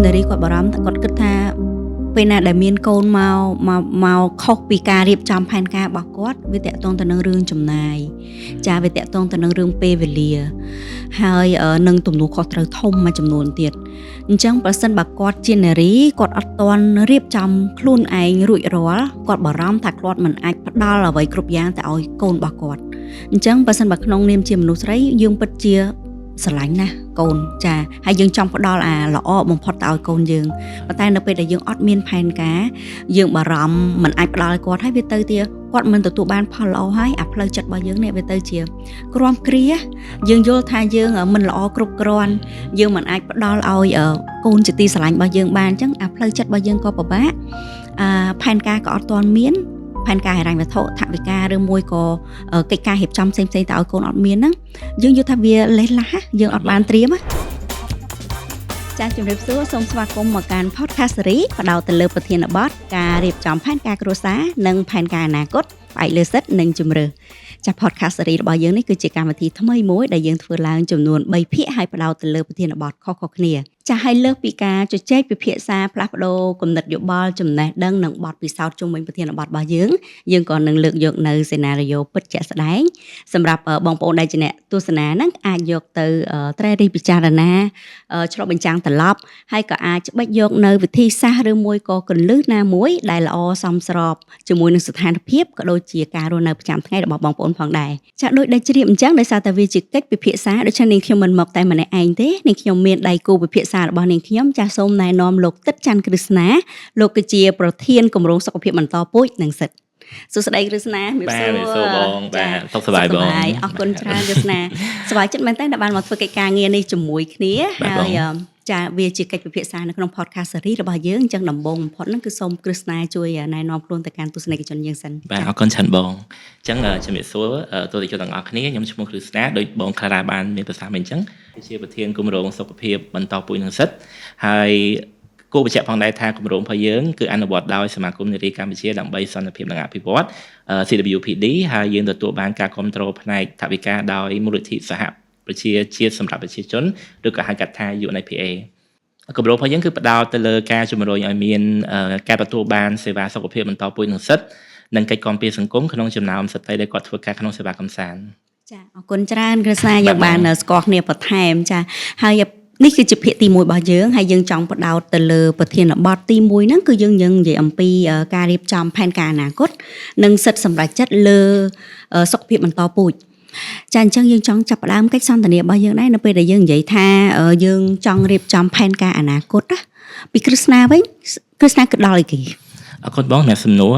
នារីគាត់បារម្ភគាត់គិតថាពេលណាដែលមានកូនមកខុសពីការរៀបចំផែនការរបស់គាត់វាតាក់ទងទៅនឹងរឿងចំណាយចាវាតាក់ទងទៅនឹងរឿងពេលវេលាហើយនឹងទំនួលខុសត្រូវធំមួយចំនួនទៀតអញ្ចឹងប្រសិនបើគាត់ជានារីគាត់អត់ទាន់រៀបចំខ្លួនឯងរួចរាល់គាត់បារម្ភថាគាត់មិនអាចផ្ដល់អ្វីគ្រប់យ៉ាងទៅឲ្យកូនរបស់គាត់អញ្ចឹងប្រសិនបើក្នុងនាមជាមនុស្សស្រីយើងពិតជាស្រឡាញ់ណាស់កូនចាហើយយើងចង់ផ្ដល់អាល្អបំផុតទៅឲ្យកូនយើងប៉ុន្តែនៅពេលដែលយើងអត់មានផែនការយើងបារម្ភមិនអាចផ្ដល់ឲ្យគាត់ហើយវាទៅទៀតគាត់មិនទទួលបានផលល្អហើយអាផ្លូវចិត្តរបស់យើងនេះវាទៅជាគ្រាំគ្រាយើងយល់ថាយើងមិនល្អគ្រប់គ្រាន់យើងមិនអាចផ្ដល់ឲ្យកូនជាទីស្រឡាញ់របស់យើងបានអញ្ចឹងអាផ្លូវចិត្តរបស់យើងក៏ពិបាកផែនការក៏អត់ទាន់មានផែនការហិរញ្ញវត្ថុថវិកាឬមួយក៏កិច្ចការរៀបចំផ្សេងៗទៅឲ្យកូនអត់មានហ្នឹងយើងយល់ថាវាលេសឡាស់យើងអត់បានត្រៀមចា៎ជំរាបសួរសូមស្វាគមន៍មកកាន់ podcast series ផ្ដោតទៅលើប្រធានបទការរៀបចំផែនការគ្រួសារនិងផែនការអនាគតផ្អែកលើសិទ្ធិនិងជំរឿចា៎ podcast series របស់យើងនេះគឺជាកម្មវិធីថ្មីមួយដែលយើងធ្វើឡើងចំនួន3ភាគហើយផ្ដោតទៅលើប្រធានបទខុសៗគ្នាចា៎ហើយលើសពីការជជែកពិភាក្សាផ្លាស់ប្ដូរគំនិតយោបល់ចំណេះដឹងនិងបទពិសោធន៍ជុំវិញប្រធានបទរបស់យើងក៏នឹងលើកយកនៅសេណារីយ៉ូពិតជាក់ស្ដែងសម្រាប់បងប្អូនដែលជាអ្នកទស្សនាហ្នឹងអាចយកទៅត្រេះរិះពិចារណាឆ្លុះបញ្ចាំងត្រឡប់ហើយក៏អាចច្បិចយកនៅវិធីសាស្ត្រឬមួយក៏គន្លឹះណាមួយដែលល្អសមស្របជាមួយនឹងស្ថានភាពក៏ដូចជាការរស់នៅប្រចាំថ្ងៃរបស់បងប្អូនផងដែរចា៎ដូចដែលជ្រាបអញ្ចឹងដោយសារតែវាជាកិច្ចពិភាក្សាដូច្នេះនាងខ្ញុំមិនមកតែម្នាក់ឯងទេនាងខ្ញុំមានដៃគូពិភាក្សារបស់នាងខ្ញុំចាសសូមណែនាំលោកទឹកច័ន្ទក្រឹស្នាលោកគឺជាប្រធានគម្រោងសុខភាពបន្តពូជនិងសិទ្ធិសួស្តីក្រឹស្ណាមានសួរបងបាទសុខសប្បាយបងអរគុណច្រើនក្រឹស្នាសប្បាយចិត្តមែនតើបានមកធ្វើកិច្ចការងារនេះជាមួយគ្នាហើយចាវាជាកិច្ចពិភាក្សានៅក្នុង podcast series របស់យើងអញ្ចឹងដំបូងបំផុតហ្នឹងគឺសូមក្រឹស្នាជួយណែនាំខ្លួនទៅកាន់ទស្សនិកជនយើងសិនបាទអរគុណច្រើនបងអញ្ចឹងជំរាបសួរទស្សនិកជនទាំងអស់គ្នាខ្ញុំឈ្មោះក្រឹស្នាដោយបងខារ៉ាបានមានប្រសាសន៍មិញអញ្ចឹងជាប្រធានគម្រោងសុខភាពបន្តពូជនិងសិទ្ធិហើយគួរបញ្ជាក់ផងដែរថាគម្រោងរបស់យើងគឺអនុវត្តដោយសមាគមនារីកម្ពុជាដើម្បីសន្តិភាពនិងអភិវឌ្ឍ CWPD ហើយយើងទទួលបានការគ្រប់គ្រងផ្នែកថវិកាដោយមូលនិធិសហប្រជាជាតិសម្រាប់ប្រជាជនឬក៏ហៅកាត់ថា UNFPA គម្រោងរបស់យើងគឺផ្ដោតទៅលើការជំរុញឲ្យមានការទទួលបានសេវាសុខភាពបន្តពូជនិងសិទ្ធិនិងកិច្ចគាំពារសង្គមក្នុងចំណោមស្ត្រីដែលគាត់ធ្វើការក្នុងសេវាកម្សាន្តចាអរគុណច្រើនក្រឹស្នាយើងបានស្គាល់គ្នាបន្ថែមចាហើយនេះគឺជាភាគទី1របស់យើងហើយយើងចង់ផ្ដោតទៅលើប្រធានបទទី1ហ្នឹងគឺយើងនិយាយអំពីការរៀបចំផែនការអនាគតនិងសិទ្ធិសម្រេចចិត្តលើសុខភាពបន្តពូជចាអញ្ចឹងយើងចង់ចាប់ផ្ដើមកិច្ចសន្ទនារបស់យើងដែរនៅពេលដែលយើងនិយាយថាយើងចង់រៀបចំផែនការអនាគតណាពីក្រឹស្នាវិញក្រឹស្នាគិតដល់អីគេអរគុណបងអ្នកសំណួរ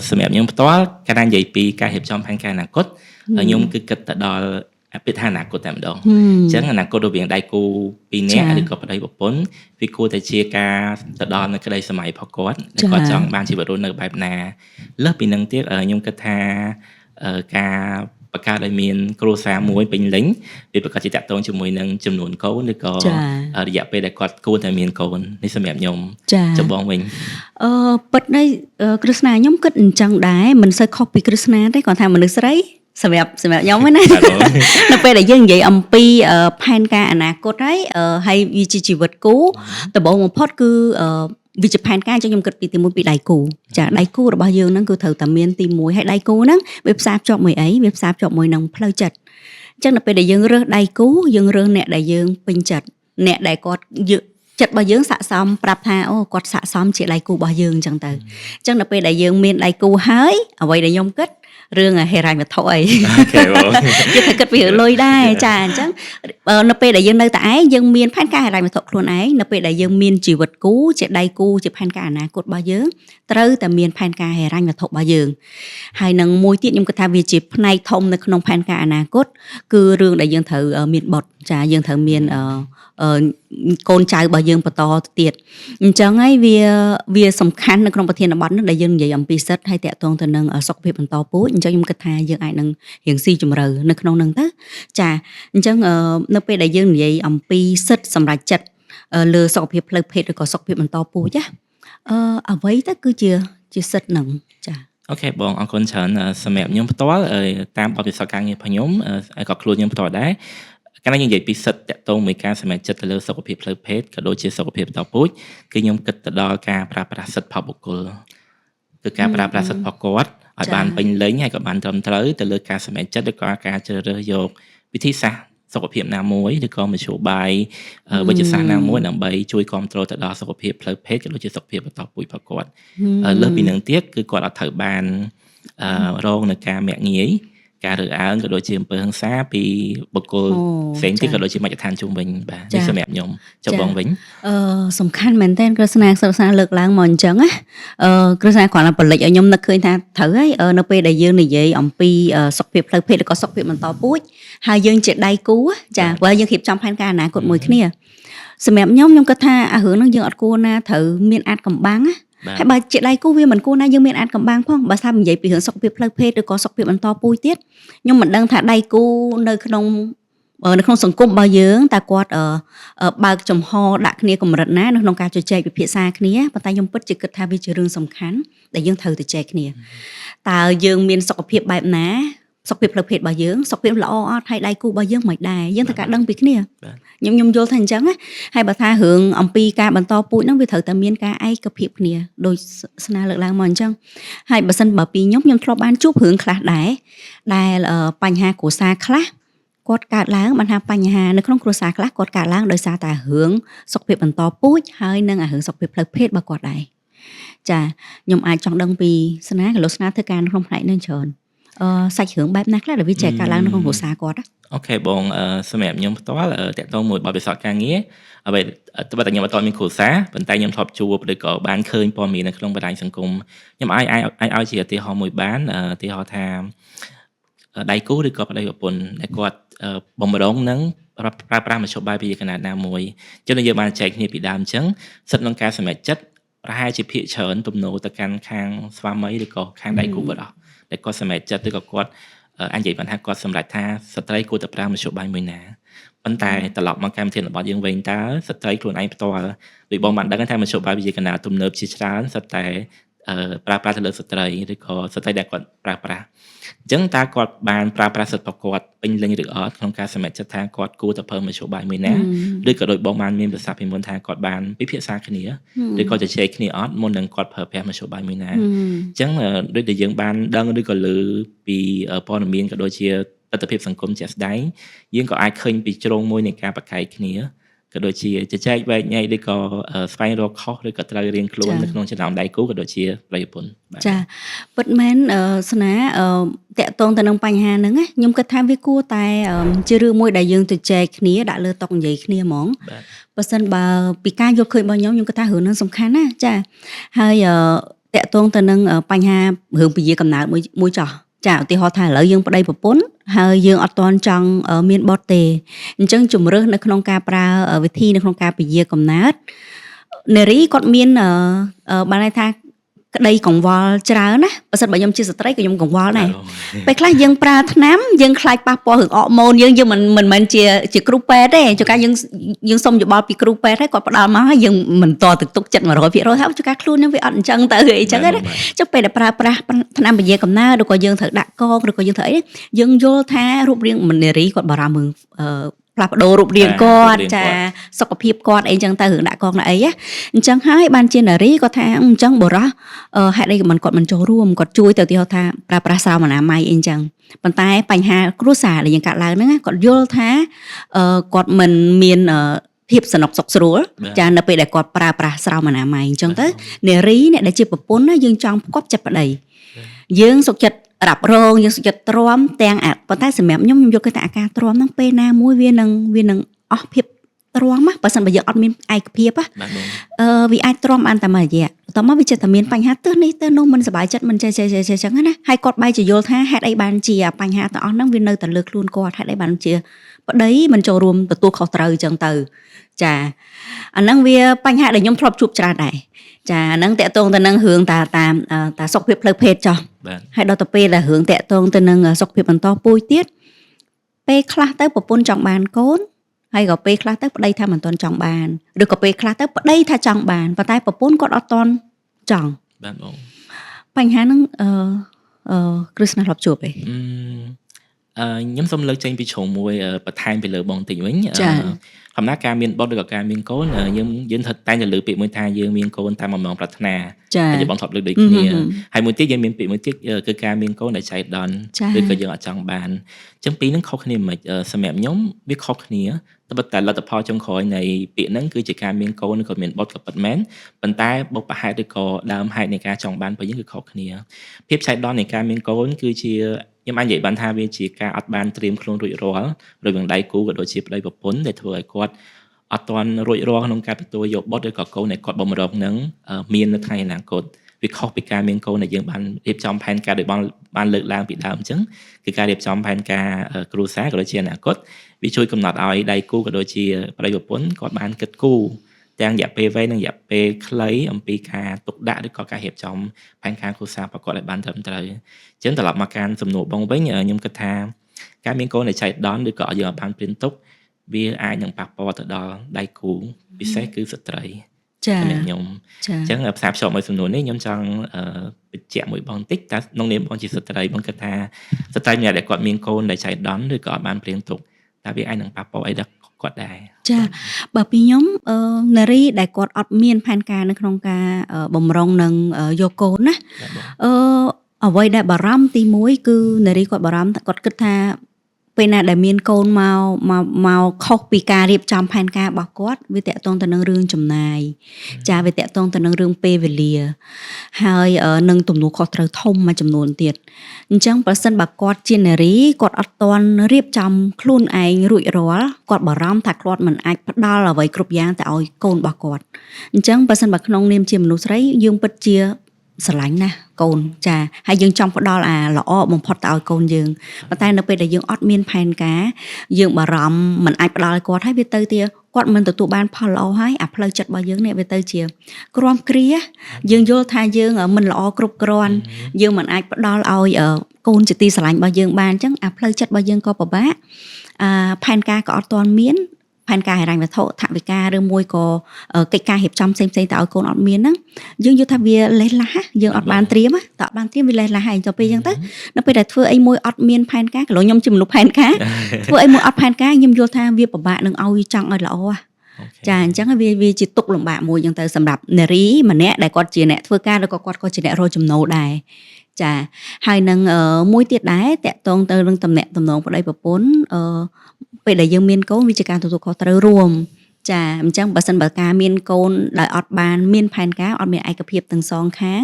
សម្រាប់ខ្ញុំផ្ទាល់ការនិយាយពីការរៀបចំផែនការអនាគតខ្ញុំគឺគិតទៅដល់ពាក្យថាអនាគតតែម្ដងអញ្ចឹងអនាគតរវាងដៃគូ2នាក់ឬក៏ប្តីប្រពន្ធវាគួរតែជាការទៅដល់នៅក្តីសម័យរបស់គាត់ដែលគាត់ចង់បានជីវិតរស់នៅបែបណាលើសពីនឹងទៀតខ្ញុំគិតថាការបង្កើតឲ្យមានគ្រួសារមួយពេញលេញវាប្រកាសជាតាក់ទងជាមួយនឹងចំនួនកូនឬក៏រយៈពេលដែលគាត់គួរតែមានកូននេះសម្រាប់ខ្ញុំចំបងវិញពិតន័យក្រឹស្នាខ្ញុំគិតអញ្ចឹងដែរមិនសូវខុសពីក្រឹស្នាទេគាត់ថាមនុស្សស្រីសម្រាប់ខ្ញុំណានៅពេលដែលយើងនិយាយអំពីផែនការអនាគតហើយវាជាជីវិតគូដំបូងបំផុតគឺវាជាផែនការខ្ញុំគិតពីទី1ពីដៃគូចាដៃគូរបស់យើងហ្នឹងគឺត្រូវតែមានទី1ហើយដៃគូហ្នឹងវាផ្សារភ្ជាប់មួយអីវាផ្សារភ្ជាប់មួយនឹងផ្លូវចិត្តអញ្ចឹងនៅពេលដែលយើងរើសដៃគូយើងរើសអ្នកដែលយើងពេញចិត្តអ្នកដែលគាត់ចិត្តរបស់យើងស័ក្តិសមប្រាប់ថាអូគាត់ស័ក្តិសមជាដៃគូរបស់យើងអញ្ចឹងទៅអញ្ចឹងនៅពេលដែលយើងមានដៃគូហើយអ្វីដែលខ្ញុំគិតរឿងហិរញ្ញវត្ថុអីគេថាគិតពីរឿងលុយដែរចាអញ្ចឹងនៅពេលដែលយើងនៅតែឯងយើងមានផែនការហិរញ្ញវត្ថុខ្លួនឯងនៅពេលដែលយើងមានជីវិតគូជាដៃគូជាផែនការអនាគតរបស់យើងត្រូវតែមានផែនការហិរញ្ញវត្ថុរបស់យើងហើយនឹងមួយទៀតខ្ញុំគិតថាវាជាផ្នែកធំនៅក្នុងផែនការអនាគតគឺរឿងដែលយើងត្រូវមានបុត្រចាយើងត្រូវមានកូនចៅរបស់យើងបន្តទៅទៀតអញ្ចឹងហើយវាសំខាន់នៅក្នុងប្រធានបទនោះដែលយើងនិយាយអំពីសិទ្ធិហើយតាក់ទងទៅនឹងសុខភាពបន្តពូជអញ្ចឹងខ្ញុំគិតថាយើងអាចនឹងរៀងស៊ីជម្រៅនៅក្នុងហ្នឹងទៅចាអញ្ចឹងនៅពេលដែលយើងនិយាយអំពីសិទ្ធិសម្រេចចិត្តលើសុខភាពផ្លូវភេទឬក៏សុខភាពបន្តពូជអ្វីទៅគឺជាសិទ្ធិហ្នឹងចាអូខេបងអរគុណច្រើនសម្រាប់ខ្ញុំផ្ទាល់តាមបទពិសោធន៍ការងាររបស់ខ្ញុំក៏ខ្លួនខ្ញុំផ្ទាល់ដែរ កាលណាយើងនិយាយពីសិទ្ធិតាក់ទងមួយការសម្រេចចិត្តទៅលើសុខភាពផ្លូវភេទក៏ដូចជាសុខភាពបន្តពូជគឺខ្ញុំគិតទៅដល់ការប្រើប្រាស់សិទ្ធិផលបុគ្គលគឺការប្រើប្រាស់សិទ្ធិផលគាត់ឲ្យបានពេញលេញហើយក៏បានត្រឹមត្រូវទៅលើការសម្រេចចិត្តឬក៏ការជ្រើសរើសយកវិធីសាស្ត្រសុខភាពណាមួយឬក៏មធ្យោបាយវិទ្យាសាស្ត្រណាមួយដើម្បីជួយគ្រប់គ្រងទៅដល់សុខភាពផ្លូវភេទក៏ដូចជាសុខភាពបន្តពូជរបស់គាត់លើសពីនឹងទៀតគឺគាត់អត់ត្រូវបានរងនឹងការមាក់ងាយការរើសអើងក៏ដូចជាអំពើហិង្សាពីបុគ្គលផ្សេងទៀតក៏ដូចជាមជ្ឈដ្ឋានជុំវិញបាទនេះសម្រាប់ខ្ញុំចុះបងវិញសំខាន់មែនតើគ្រឹស្ណាលើកឡើងមកអញ្ចឹងណាគ្រឹស្ណាគ្រាន់តែផលិតឲ្យខ្ញុំនឹកឃើញថាត្រូវហើយនៅពេលដែលយើងនិយាយអំពីសុខភាពផ្លូវភេទឬក៏សុខភាពបន្តពូជហើយយើងជាដៃគូចាបើយើងរៀបចំផែនការអនាគតមួយគ្នាសម្រាប់ខ្ញុំគិតថាអារឿងហ្នឹងយើងអត់គួរណាត្រូវមានអាចកំបាំងណាហើយបើជាដៃគូវាមិនគួរណាយើងមានអាចកំបាំងផងបើថានិយាយពីរឿងសុខភាពផ្លូវភេទឬក៏សុខភាពបន្តពូជទៀតខ្ញុំមិនដឹងថាដៃគូនៅក្នុងសង្គមរបស់យើងតើគាត់បើកចំហដាក់គ្នាកម្រិតណានៅក្នុងការជជែកពិភាក្សាគ្នាប៉ុន្តែខ្ញុំពិតជាគិតថាវាជារឿងសំខាន់ដែលយើងត្រូវទៅចែកគ្នាតើយើងមានសុខភាពបែបណាសុខភាពផ្លូវភេទរបស់យើងសុខភាពល្អអត់ហើយដៃគូរបស់យើងមិនដែរយើងត្រូវការដឹងពីគ្នាខ្ញុំយល់ថាអញ្ចឹងណាហើយបើថារឿងអំពីការបន្តពូជហ្នឹងវាត្រូវតែមានការឯកភាពគ្នាដោយស្នាលើកឡើងមកអញ្ចឹងហើយបើសិនបើពីខ្ញុំធ្លាប់បានជួបរឿងខ្លះដែរដែលបញ្ហាគ្រួសារខ្លះគាត់កើតឡើងបានថាបញ្ហានៅក្នុងគ្រួសារខ្លះគាត់កើតឡើងដោយសារតែរឿងសុខភាពបន្តពូជហើយនិងរឿងសុខភាពផ្លូវភេទរបស់គាត់ដែរចាខ្ញុំអាចចង់ដឹងពីស្នាក៏លោកស្នាធ្វើការនៅក្នុងផ្នែកនេះច្រើនសាច់រឿងបែបណាខ្លះដែលវាចែកកើតឡើងនៅក្នុងគ្រួសារគាត់អូខេបងសម្រាប់ខ្ញុំផ្ទាល់តាក់ទងមួយបទពិសោធន៍ការងារអ្វីត្បិតតែខ្ញុំអត់មានគ្រួសារប៉ុន្តែខ្ញុំធ្លាប់ជួបឬក៏បានឃើញព័ត៌មាននៅក្នុងបណ្ដាញសង្គមខ្ញុំអាចឲ្យជាឧទាហរណ៍មួយបានឧទាហរណ៍ថាដៃគូឬក៏ប្តីប្រពន្ធដែលគាត់បំរុងនឹងប្រើប្រាស់មធ្យោបាយវិទ្យាកណាត់ណាមួយចឹងយើងបានចែកគ្នាពីដើមអញ្ចឹងសិទ្ធិក្នុងការសម្រេចចិត្តប្រហែលជាភាគច្រើនទំនោរទៅកាន់ខាងស្វាមីឬក៏ខាងដៃគូបដដែលគាត់សម្រេចចិត្តឬក៏គាត់អញ្ចឹងបានថាគាត់សម្រេចថាស្ត្រីគួរតែប្រើមធ្យោបាយមួយណាប៉ុន្តែត្រឡប់មកកម្មវិធីរបស់យើងវិញតើស្ត្រីខ្លួនឯងផ្ទាល់ដូចបងបានដឹងថាមធ្យោបាយវិទ្យាកណាទំនើបជាច្រើនសុទ្ធតែប្រើប្រាស់ទៅលើស្ត្រីឬក៏ស្ត្រីដែលគាត់ប្រើប្រាស់អញ្ចឹងតើគាត់បានប្រើប្រាស់សិទ្ធិរបស់គាត់ពេញលេញឬអត់ក្នុងការសម្រេចចិត្តថាគាត់គួរតែប្រើមធ្យោបាយមួយណាឬក៏ដូចបងបានមានប្រសាសន៍ពីមុនថាគាត់បានពិភាក្សាគ្នាឬក៏ជជែកគ្នាអត់មុននឹងគាត់ប្រើប្រាស់មធ្យោបាយមួយណាអញ្ចឹងដូចដែលយើងបានដឹងឬក៏លើពីព័ត៌មានក៏ដូចជាទស្សនវិជ្ជាសង្គមជាក់ស្ដែងយើងក៏អាចឃើញពីជ្រុងមួយនៃការប្រកែកគ្នាក៏ដូចជាជជែកវែកញែកឬក៏ស្វែងរកខុសឬក៏ត្រូវរៀងខ្លួននៅក្នុងចំណោមដៃគូក៏ដូចជាប្តីប្រពន្ធចាពិតមែនស្នាតាក់ទងទៅនឹងបញ្ហាហ្នឹងខ្ញុំគិតថាវាគួរតែជារឿងមួយដែលយើងទៅចែកគ្នាដាក់លើតុនិយាយគ្នាហ្មងបើសិនបើពីការយល់ឃើញរបស់ខ្ញុំគិតថារឿងហ្នឹងសំខាន់ណាចាហើយតាក់ទងទៅនឹងបញ្ហារឿងពជាកំណើតមួយចោះចាឧទាហរណ៍ថាឥឡូវយើងប្តីប្រពន្ធហើយយើងអត់ទាន់ចង់មានបុត្រទេអញ្ចឹងជំរើសនៅក្នុងការប្រើវិធីនៅក្នុងការពជាកំណើតនារីគាត់មានបានន័យថាក្តីកង្វល់ច្រើនណាបើសិនបើខ្ញុំជាស្ត្រីក៏ខ្ញុំកង្វល់ដែរពេលខ្លះយើងប្រើថ្នាំយើងខ្លាចប៉ះពាល់រឿងអរម៉ូនយើងមិនមែនជាគ្រូពេទ្យទេជួនកាលយើងសុំយោបល់ពីគ្រូពេទ្យហើយគាត់ផ្ដល់មកហើយយើងមិនតទៅទុកចិត្ត 100% ហើយជួនកាលខ្លួននឹងវាអត់អញ្ចឹងទៅអីចឹងណាចុះពេលដែលប្រើប្រាស់ថ្នាំពជាកំណើតឬក៏យើងត្រូវដាក់កងឬក៏យើងត្រូវអីយើងយល់ថារូបរាងនារីគាត់បារម្ភផ្លាស់ប្ដូររូបរាងគាត់ចាសុខភាពគាត់អីចឹងទៅរឿងដាក់កងអីអញ្ចឹងហើយបានជានារីគាត់ថាអញ្ចឹងបរោះហេតុអីក៏គាត់មិនចូលរួមគាត់ជួយទៅទីថាប្រើប្រាស់ស្រោមអនាម័យអីចឹងប៉ុន្តែបញ្ហាគ្រួសារដែលយើងកាត់ឡើងហ្នឹងគាត់យល់ថាគាត់មិនមានភាពសនុកសុខស្រួលចានៅពេលដែលគាត់ប្រើប្រាស់ស្រោមអនាម័យអញ្ចឹងទៅនារីអ្នកដែលជាប្រពន្ធណាយើងចង់ផ្គប់ចិត្តប្តីយើងសុខចិត្តរ៉ាប់រងយើងសុខចិត្តទ្រាំទាំងប៉ុន្តែសម្រាប់ខ្ញុំយកគេថាអាការទ្រាំហ្នឹងពេលណាមួយវានឹងអស់ភាពទ្រាំបើសិនបើយើងអត់មានឯកភាពវាអាចទ្រាំបានតែមួយរយៈបន្ទាប់មកវាចិត្តតែមានបញ្ហាទើសនេះទើសនោះមិនសប្បាយចិត្តមិនចេះចឹងណាហើយគាត់បែរជាយល់ថាហេតុអីបានជាបញ្ហាទាំងអស់ហ្នឹងវានៅតែលើខ្លួនគាត់ហេតុអីបានជាប្តីមិនចូលរួមទទួលខុសត្រូវចឹងទៅចាអាហ្នឹងវាបញ្ហាដែលខ្ញុំធ្លាប់ជួបច្រើនដែរចាអាហ្នឹងតាក់ទងទៅនឹងរឿងតាសុខភាពផ្លូវភេទចោះហើយដល់ទៅពេលដែលរឿងតាក់ទងទៅនឹងសុខភាពបន្តពូជទៀតពេលខ្លះទៅប្រពន្ធចង់បានកូនហើយក៏ពេលខ្លះទៅប្តីថាមិនទាន់ចង់បានឬក៏ពេលខ្លះទៅប្តីថាចង់បានប៉ុន្តែប្រពន្ធគាត់អត់ទាន់ចង់បាទបងបញ្ហាហ្នឹងគ្រឹះស្នាធ្លាប់ជួបទេ ខ្ញុំសូមលើកចេញពីជ្រុងមួយបន្ថែមពីលើបងតិចវិញ ចា ដំណើរការមានបុត្រឬក៏ការមានកូនយើងតែងតែលើកពាក្យមួយថាយើងមានកូនតាមបំណងប្រាថ្នា ចា ហើយយើងបងធ្លាប់លើកដូចគ្នាហើយមួយទៀតយើងមានពាក្យមួយទៀតគឺការមានកូនដែលចៃដន្យ ចា ឬក៏យើងអត់ចង់បានអញ្ចឹងពីរហ្នឹងខុសគ្នាមិនសម្រាប់ខ្ញុំវាខុសគ្នាតែលទ្ធផលចុងក្រោយនៃពាក្យហ្នឹងគឺជាការមានកូនឬក៏មានបុត្រក៏ពិតមែនប៉ុន្តែបុព្វហេតុឬក៏ដើមហេតុនៃការចង់បានរបស់យើងគឺខុសគ្នាភាពចៃដន្យនៃការមានកូនគឺជាខ្ញុំអាចនិយាយបានថាវាជាការអត់បានត្រៀមខ្លួនរួចរាល់រវាងដៃគូក៏ដូចជាប្តីប្រពន្ធដែលធ្វើឲ្យគាត់អត់ទាន់រួចរាល់ក្នុងការទទួលយកបុត្រឬក៏កូនដែលគាត់បំរុងនឹងមាននៅថ្ងៃអនាគតវាខុសពីការមានកូនដែលយើងបានរៀបចំផែនការដោយបានលើកឡើងពីដើមអញ្ចឹងគឺការរៀបចំផែនការគ្រួសារក៏ដូចជាអនាគតវាជួយកំណត់ឲ្យដៃគូក៏ដូចជាប្តីប្រពន្ធគាត់បានគិតគូរទាំងរយៈពេលវែងនិងរយៈពេលខ្លីអំពីការទុកដាក់ឬក៏ការរៀបចំផែនការគ្រួសារប្រកបឲ្យបានត្រឹមត្រូវអញ្ចឹងត្រឡប់មកការសំណួរបងវិញខ្ញុំគិតថាការមានកូនដែលចៃដន្យឬក៏យើងបានព្រៀនទុកវាអាចនឹងប៉ះពាល់ទៅដល់ដៃគូពិសេសគឺស្ត្រី ចា សម្រាប់ខ្ញុំ ចា អញ្ចឹងផ្សារភ្ជាប់មួយសំណួរនេះខ្ញុំចង់បញ្ជាក់មួយបងតិចតើក្នុងនាមបងជាស្ត្រីបងគិតថាស្ត្រីម្នាក់ដែលគាត់មានកូនដែលចៃដន្យឬក៏អត់បានព្រៀងទុកតើវាអាចនឹងប៉ះពាល់អីដល់គាត់ដែរ ចាបើពីខ្ញុំនារីដែលគាត់អត់មានផែនការនៅក្នុងការបំរុងនឹងយកកូនណា បាទបង អ្វីដែលបារម្ភទី1គឺនារីគាត់បារម្ភគាត់គិតថាពេលណាដែលមានកូនមកខុសពីការរៀបចំផែនការរបស់គាត់វាតាក់ទងទៅនឹងរឿងចំណាយចាវាតាក់ទងទៅនឹងរឿងពេលវេលាហើយនឹងទំនួលខុសត្រូវធំមួយចំនួនទៀតអញ្ចឹងបើសិនបើគាត់ជានារីគាត់អត់ទាន់រៀបចំខ្លួនឯងរួចរាល់គាត់បារម្ភថាគាត់មិនអាចផ្ដល់អ្វីគ្រប់យ៉ាងទៅឲ្យកូនរបស់គាត់អញ្ចឹងបើសិនបើក្នុងនាមជាមនុស្សស្រីយើងពិតជាស្រឡាញ់ណាស់កូនចាហើយយើងចង់ផ្ដល់អាល្អបំផុតទៅឲ្យកូនយើងប៉ុន្តែនៅពេលដែលយើងអត់មានផែនការយើងបារម្ភមិនអាចផ្ដល់ឲ្យគាត់ហើយវាទៅទៀតគាត់មិនទទួលបានផលល្អហើយអាផ្លូវចិត្តរបស់យើងនេះវាទៅជាគ្រាំគ្រាយើងយល់ថាយើងមិនល្អគ្រប់គ្រាន់យើងមិនអាចផ្ដល់ឲ្យកូនជាទីស្រឡាញ់របស់យើងបានអញ្ចឹងអាផ្លូវចិត្តរបស់យើងក៏ពិបាកផែនការក៏អត់ទាន់មានផែនការហិរញ្ញវត្ថុថវិកាឬមួយក៏កិច្ចការរៀបចំផ្សេងៗទៅឲ្យកូនអត់មានហ្នឹងយើងយល់ថាវាលេះឡាស់យើងអត់បានត្រៀមតើអត់បានត្រៀមវាលេះឡាស់ហើយទៅពេលអញ្ចឹងទៅនៅពេលដែលធ្វើអីមួយអត់មានផែនការក៏ខ្ញុំជាមនុស្សផែនការធ្វើអីមួយអត់ផែនការខ្ញុំយល់ថាវាពិបាកនឹងឲ្យចង់ឲ្យល្អចាអញ្ចឹងវាជាទុកលំបាកមួយអញ្ចឹងទៅសម្រាប់នារីម្នាក់ដែលគាត់ជាអ្នកធ្វើការឬក៏គាត់ក៏ជាអ្នករកចំណូលដែរចាហើយនឹងមួយទៀតដែរតកតងទៅនឹងតំណែងតំណងប្តីប្រពន្ធពេលដែលយើងមានកូនវាជាការទទួលខុសត្រូវរួមចាអញ្ចឹងបើសិនបើការមានកូនដោយអត់បានមានផែនការអត់មានឯកភាពទាំងសងខាង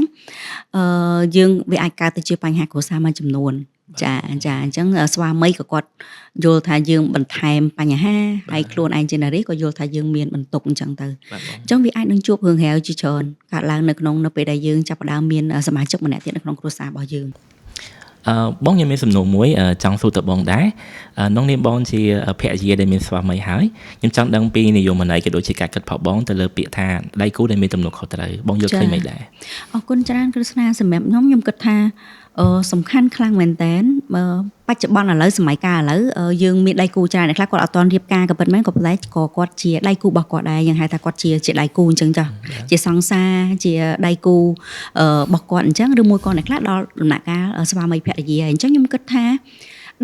យើងវាអាចកើតទៅជាបញ្ហាគ្រួសារមួយចំនួនចាអញ្ចឹងស្វាមីក៏គាត់យល់ថាយើងបន្ថែមបញ្ហាហើយខ្លួនឯងជានារីក៏យល់ថាយើងមានបន្ទុកអញ្ចឹងទៅអញ្ចឹងវាអាចនឹងជួបរឿងរ៉ាវជាច្រើនកើតឡើងនៅក្នុងនៅពេលដែលយើងចាប់ផ្ដើមមានសមាជិកម្នាក់ទៀតនៅក្នុងគ្រួសាររបស់យើង បងខ្ញុំមានសំណួរមួយចង់សួរទៅបងដែរក្នុងនាមបងជាភរិយាដែលមានស្វាមីហើយខ្ញុំចង់ដឹងពីនិយមន័យក៏ដូចជាការគិតរបស់បងទៅលើពាក្យថាដៃគូដែលមានទំនួលខុសត្រូវបងយល់ឃើញមិនដែរ អរគុណច្រើនគ្រឹស្ណាសម្រាប់ខ្ញុំគិតថាសំខាន់ខ្លាំងមែនតើបច្ចុប្បន្នឥឡូវសម័យកាលឥឡូវយើងមានដៃគូច្រើនអ្នកខ្លះគាត់អត់ទាន់រៀបការក៏ប៉ុន្តែគាត់ជាដៃគូរបស់គាត់ដែរយើងហៅថាគាត់ជាដៃគូអញ្ចឹងចាស់ជាសង្សារជាដៃគូរបស់គាត់អញ្ចឹងឬមួយក៏អ្នកខ្លះដល់ដំណាក់កាលស្វាមីភរិយាអញ្ចឹងខ្ញុំគិតថា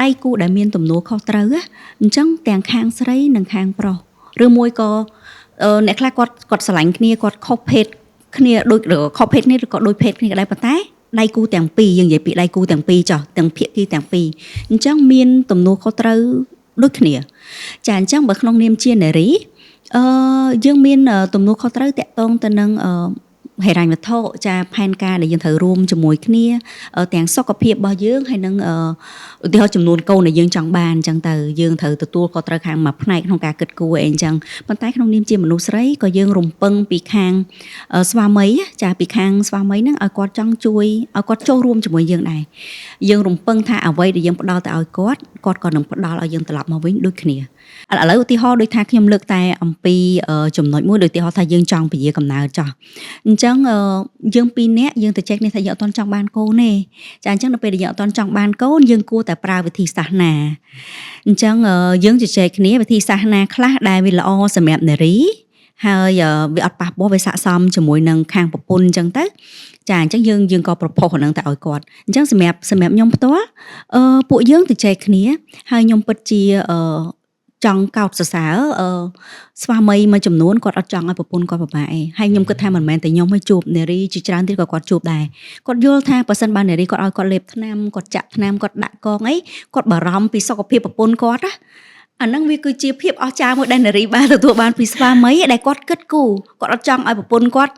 ដៃគូដែលមានទំនួលខុសត្រូវអញ្ចឹងទាំងខាងស្រីនិងខាងប្រុសឬមួយក៏អ្នកខ្លះគាត់ស្រឡាញ់គ្នាគាត់ខុសភេទគ្នាដូចខុសភេទគ្នាឬក៏ដូចភេទគ្នាក៏ដែរប៉ុន្តែដៃគូទាំងពីរយើងនិយាយពីដៃគូទាំងពីរចុះទាំងភាគីទាំងពីរអញ្ចឹងមានទំនួលខុសត្រូវដូចគ្នាចាអញ្ចឹងបើក្នុងនាមជានារីយើងមានទំនួលខុសត្រូវតាក់ទងទៅនឹងហិរញ្ញវត្ថុចាផែនការដែលយើងត្រូវរួមជាមួយគ្នាទាំងសុខភាពរបស់យើងហើយនឹងឧទាហរណ៍ចំនួនកូនដែលយើងចង់បានអញ្ចឹងទៅយើងត្រូវទទួលខុសត្រូវខាងមួយផ្នែកក្នុងការគិតគូរអីអញ្ចឹងប៉ុន្តែក្នុងនាមជាមនុស្សស្រីក៏យើងរំពឹងពីខាងស្វាមីចាពីខាងស្វាមីហ្នឹងឲ្យគាត់ចង់ជួយឲ្យគាត់ចូលរួមជាមួយយើងដែរយើងរំពឹងថាអ្វីដែលយើងផ្ដល់ទៅឲ្យគាត់ក៏នឹងផ្ដល់ឲ្យយើងត្រឡប់មកវិញដូចគ្នាឥឡូវឧទាហរណ៍ដូចថាខ្ញុំលើកតែអំពីចំណុចមួយដូចឧទាហរណ៍ថាយើងចង់ពជាកំណើតចោះអញ្ចឹងយើងពីរនាក់យើងទៅចែកនេះថាយើងអត់ទាន់ចង់បានកូនទេចាអញ្ចឹងនៅពេលដែលយើងអត់ទាន់ចង់បានកូនយើងគួរតែប្រើវិធីសាស្ត្រណាអញ្ចឹងយើងជជែកគ្នាវិធីសាស្ត្រណាខ្លះដែលវាល្អសម្រាប់នារី ហើយវាអត់ប៉ះពាល់វាស័ក្តិសមជាមួយនឹងខាងប្រពន្ធអញ្ចឹងទៅចាអញ្ចឹងយើងក៏ប្រផុសអាហ្នឹងទៅឲ្យគាត់អញ្ចឹងសម្រាប់ខ្ញុំផ្ទាល់ពួកយើងទៅចែកគ្នាហើយខ្ញុំពិតជាចង់កោតសរសើរស្វាមីមួយចំនួនគាត់អត់ចង់ឲ្យប្រពន្ធគាត់ពិបាកឯងហើយខ្ញុំគិតថាមិនមែនតែខ្ញុំឯងជួបនារីជាច្រើនទៀតក៏គាត់ជួបដែរគាត់យល់ថាបើសិនបើនារីគាត់ឲ្យគាត់លេបថ្នាំគាត់ចាក់ថ្នាំគាត់ដាក់កងអីគាត់បារម្ភពីសុខភាពប្រពន្ធគាត់ណាអាហ្នឹងវាគឺជាភាពអស្ចារ្យមួយដែលនារីបានទទួលបានពីស្វាមីដែលគាត់គិតគូរគាត់អត់ចង់ឲ្យប្រពន្ធគាត់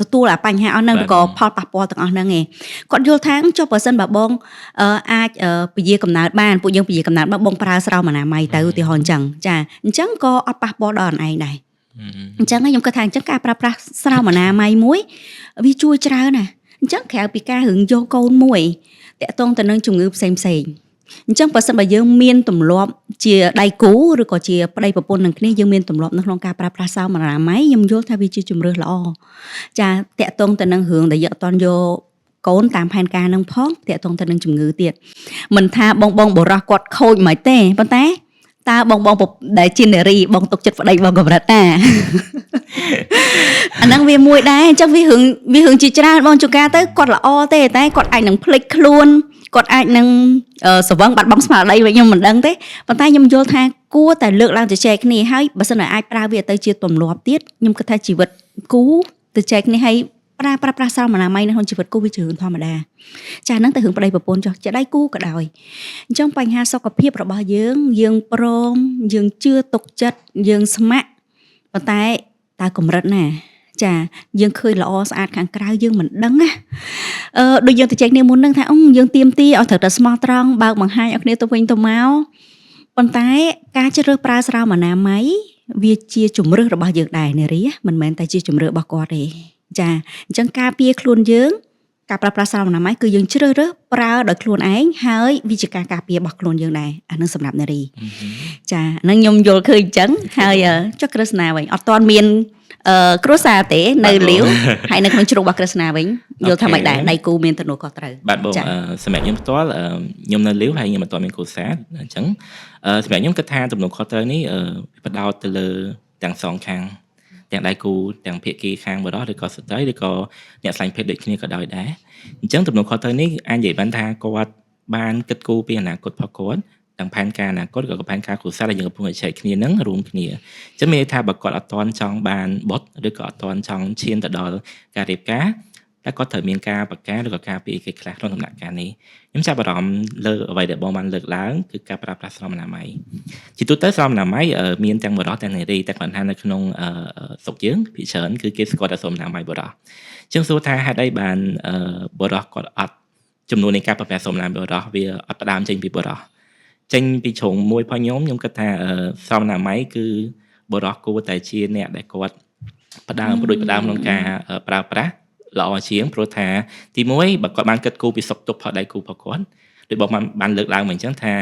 ទទួលអាបញ្ហាអស់ហ្នឹងឬក៏ផលប៉ះពាល់ទាំងអស់ហ្នឹងឯងគាត់យល់ថាចុះបើសិនបើបងអាចពជាកំណើតបានពួកយើងពជាកំណើតមកបងប្រើស្រោមអនាម័យទៅឧទាហរណ៍អញ្ចឹងចាអញ្ចឹងក៏អត់ប៉ះពាល់ដល់អនឯងដែរអញ្ចឹងខ្ញុំគិតថាអញ្ចឹងការប្រើប្រាស់ស្រោមអនាម័យមួយវាជួយច្រើនណាស់អញ្ចឹងក្រៅពីការរឿងយកកូនមួយតាក់ទងទៅនឹងជំងឺផ្សេងអញ្ចឹងបើសិនបើយើងមានទម្លាប់ជាដៃគូឬក៏ជាប្តីប្រពន្ធនឹងគ្នាយើងមានទម្លាប់នៅក្នុងការប្រើប្រាស់ស្រោមអនាម័យខ្ញុំយល់ថាវាជាជំរើសល្អចាតាក់ទងទៅនឹងរឿងដែលយើងអត់តន់យកកូនតាមផែនការនឹងផងតាក់ទងទៅនឹងជំងឺទៀតមិនថាបងបរោះគាត់ខូចមិនទេប៉ុន្តែតើបងដែលជានារីបងទុកចិត្តប្តីបងកម្រិតណាអាហ្នឹងវាមួយដែរអញ្ចឹងវារឿងជាច្រើនបងជួនកាលទៅគាត់ល្អទេតែគាត់អាចនឹងភ្លេចខ្លួនគាត់អាចនឹងស្វឹងបាត់បង់ស្មារតីវិញខ្ញុំមិនដឹងទេប៉ុន្តែខ្ញុំយល់ថាគួរតែលើកឡើងទៅចែកគ្នាហើយបើសិនតែអាចប្រើវាទៅជាទម្លាប់ទៀតខ្ញុំគិតថាជីវិតគូទៅចែកគ្នាហើយប្រើប្រាស់ស្រោមអនាម័យនៅក្នុងជីវិតគូវាជារឿងធម្មតាចាហ្នឹងទៅរឿងប្តីប្រពន្ធចុះជាដៃគូក៏ដោយអញ្ចឹងបញ្ហាសុខភាពរបស់យើងព្រមយើងជឿទុកចិត្តយើងស្ម័គ្រប៉ុន្តែតើកម្រិតណាចាយើងឃើញល្អស្អាតខាងក្រៅយើងមិនដឹងណាដូចយើងទៅចែកគ្នាមុនហ្នឹងថាយើងទៀមទីឲ្យត្រូវតែស្មោះត្រង់បើកបង្ហាញឲ្យគ្នាទៅវិញទៅមកប៉ុន្តែការជ្រើសប្រើស្រោមអនាម័យវាជាជំរើសរបស់យើងដែរនារីមិនមែនតែជាជំរើសរបស់គាត់ទេចាអញ្ចឹងការពារខ្លួនយើងការប្រើប្រាស់ស្រោមអនាម័យគឺយើងជ្រើសរើសប្រើដោយខ្លួនឯងហើយវាជាការការពាររបស់ខ្លួនយើងដែរអានឹងសម្រាប់នារីចាហ្នឹងខ្ញុំយល់ឃើញអញ្ចឹងហើយចុះក្រឹស្នាវិញអត់ទាន់មានគ្រួសារទេនៅលាវហើយនៅក្នុងជ្រុងរបស់ក្រឹស្នាវិញយល់ថាមិនដែរដៃគូមានទំនួលខុសត្រូវបាទបងសម្រាប់ខ្ញុំផ្ទាល់ខ្ញុំនៅលាវហើយខ្ញុំមិនទាន់មានគ្រួសារអញ្ចឹងសម្រាប់ខ្ញុំគិតថាទំនួលខុសត្រូវនេះបដោតទៅលើទាំងសងខាងទាំងដៃគូទាំងភាគីខាងបរិសុទ្ធឬក៏ស្ត្រីឬក៏អ្នកស្លាញ់ភេទដូចគ្នាក៏ដោយដែរអញ្ចឹងទំនួលខុសត្រូវនេះអាចនិយាយបានថាគាត់បានគិតគូរពីអនាគតរបស់គាត់ទាំងផែនការអនាគតក៏ផែនការគ្រួសារដែលយើងកំពុងតែចែកគ្នានឹងរួមគ្នាអញ្ចឹងមានន័យថាបើគាត់អត់ទាន់ចង់បានបុត្រឬក៏អត់ទាន់ចង់ឈានទៅដល់ការរៀបការតែគាត់ត្រូវមានការប្រកាសឬក៏ការពីគេខ្លះក្នុងដំណាក់កាលនេះខ្ញុំចាប់អារម្មណ៍លើអ្វីដែលបងបានលើកឡើងគឺការប្រើប្រាស់ស្រោមអនាម័យជាទូទៅស្រោមអនាម័យមានទាំងបរិសុទ្ធទាំងនារីតែគាត់ថានៅក្នុងស្រុកយើងភាគច្រើនគឺគេស្គាល់តែស្រោមអនាម័យបរិសុទ្ធអញ្ចឹងសួរថាហេតុអីបានបរិសុទ្ធគាត់អត់ចំនួននៃការប្រើប្រាស់ស្រោមអនាម័យបរិសុទ្ធវាអត់ផ្ដើមចេញពីបរិសុទ្ធចេញពីជ្រុងមួយផងខ្ញុំគិតថាស្រោមអនាម័យគឺបរិសុទ្ធគួរតែជាអ្នកដែលគាត់ផ្ដើមក្នុងការប្រើប្រាស់ល្អជាងព្រោះថាទីមួយបើគាត់បានគិតគូរពីសុខទុក្ខផលដៃគូរបស់គាត់ដូចបងបានលើកឡើងមកអញ្ចឹងថា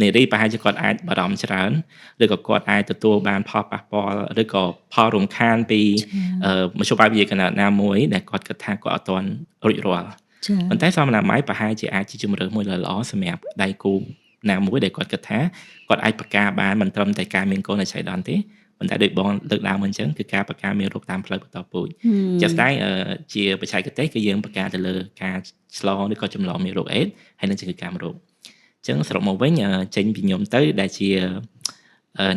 នារីប្រហែលជាគាត់អាចបារម្ភច្រើនឬក៏គាត់អាចទទួលបានផលប៉ះពាល់ឬក៏ផលរំខានពីមធ្យោបាយវិទ្យាណាមួយដែលគាត់គិតថាគាត់អត់ទាន់រួចរាល់ប៉ុន្តែស្រោមអនាម័យប្រហែលជាអាចជាជំរើសមួយល្អសម្រាប់ដៃគូណាមួយដែលគាត់គិតថាគាត់អាចប្រកាសបានមិនត្រឹមតែការមានកូននៅឆៃដន្យទេប៉ុន្តែដូចបងលើកឡើងមកអញ្ចឹងគឺការប្រកាសមានរោគតាមផ្លូវបន្តពូជជាក់ស្ដែងជាបច្ចេកទេសគឺយើងប្រកាសទៅលើការឆ្លងឬក៏ចម្លងមេរោគអេដស៍ហើយនឹងជំងឺកាមរោគអញ្ចឹងសរុបមកវិញចេញពីខ្ញុំទៅដែលជា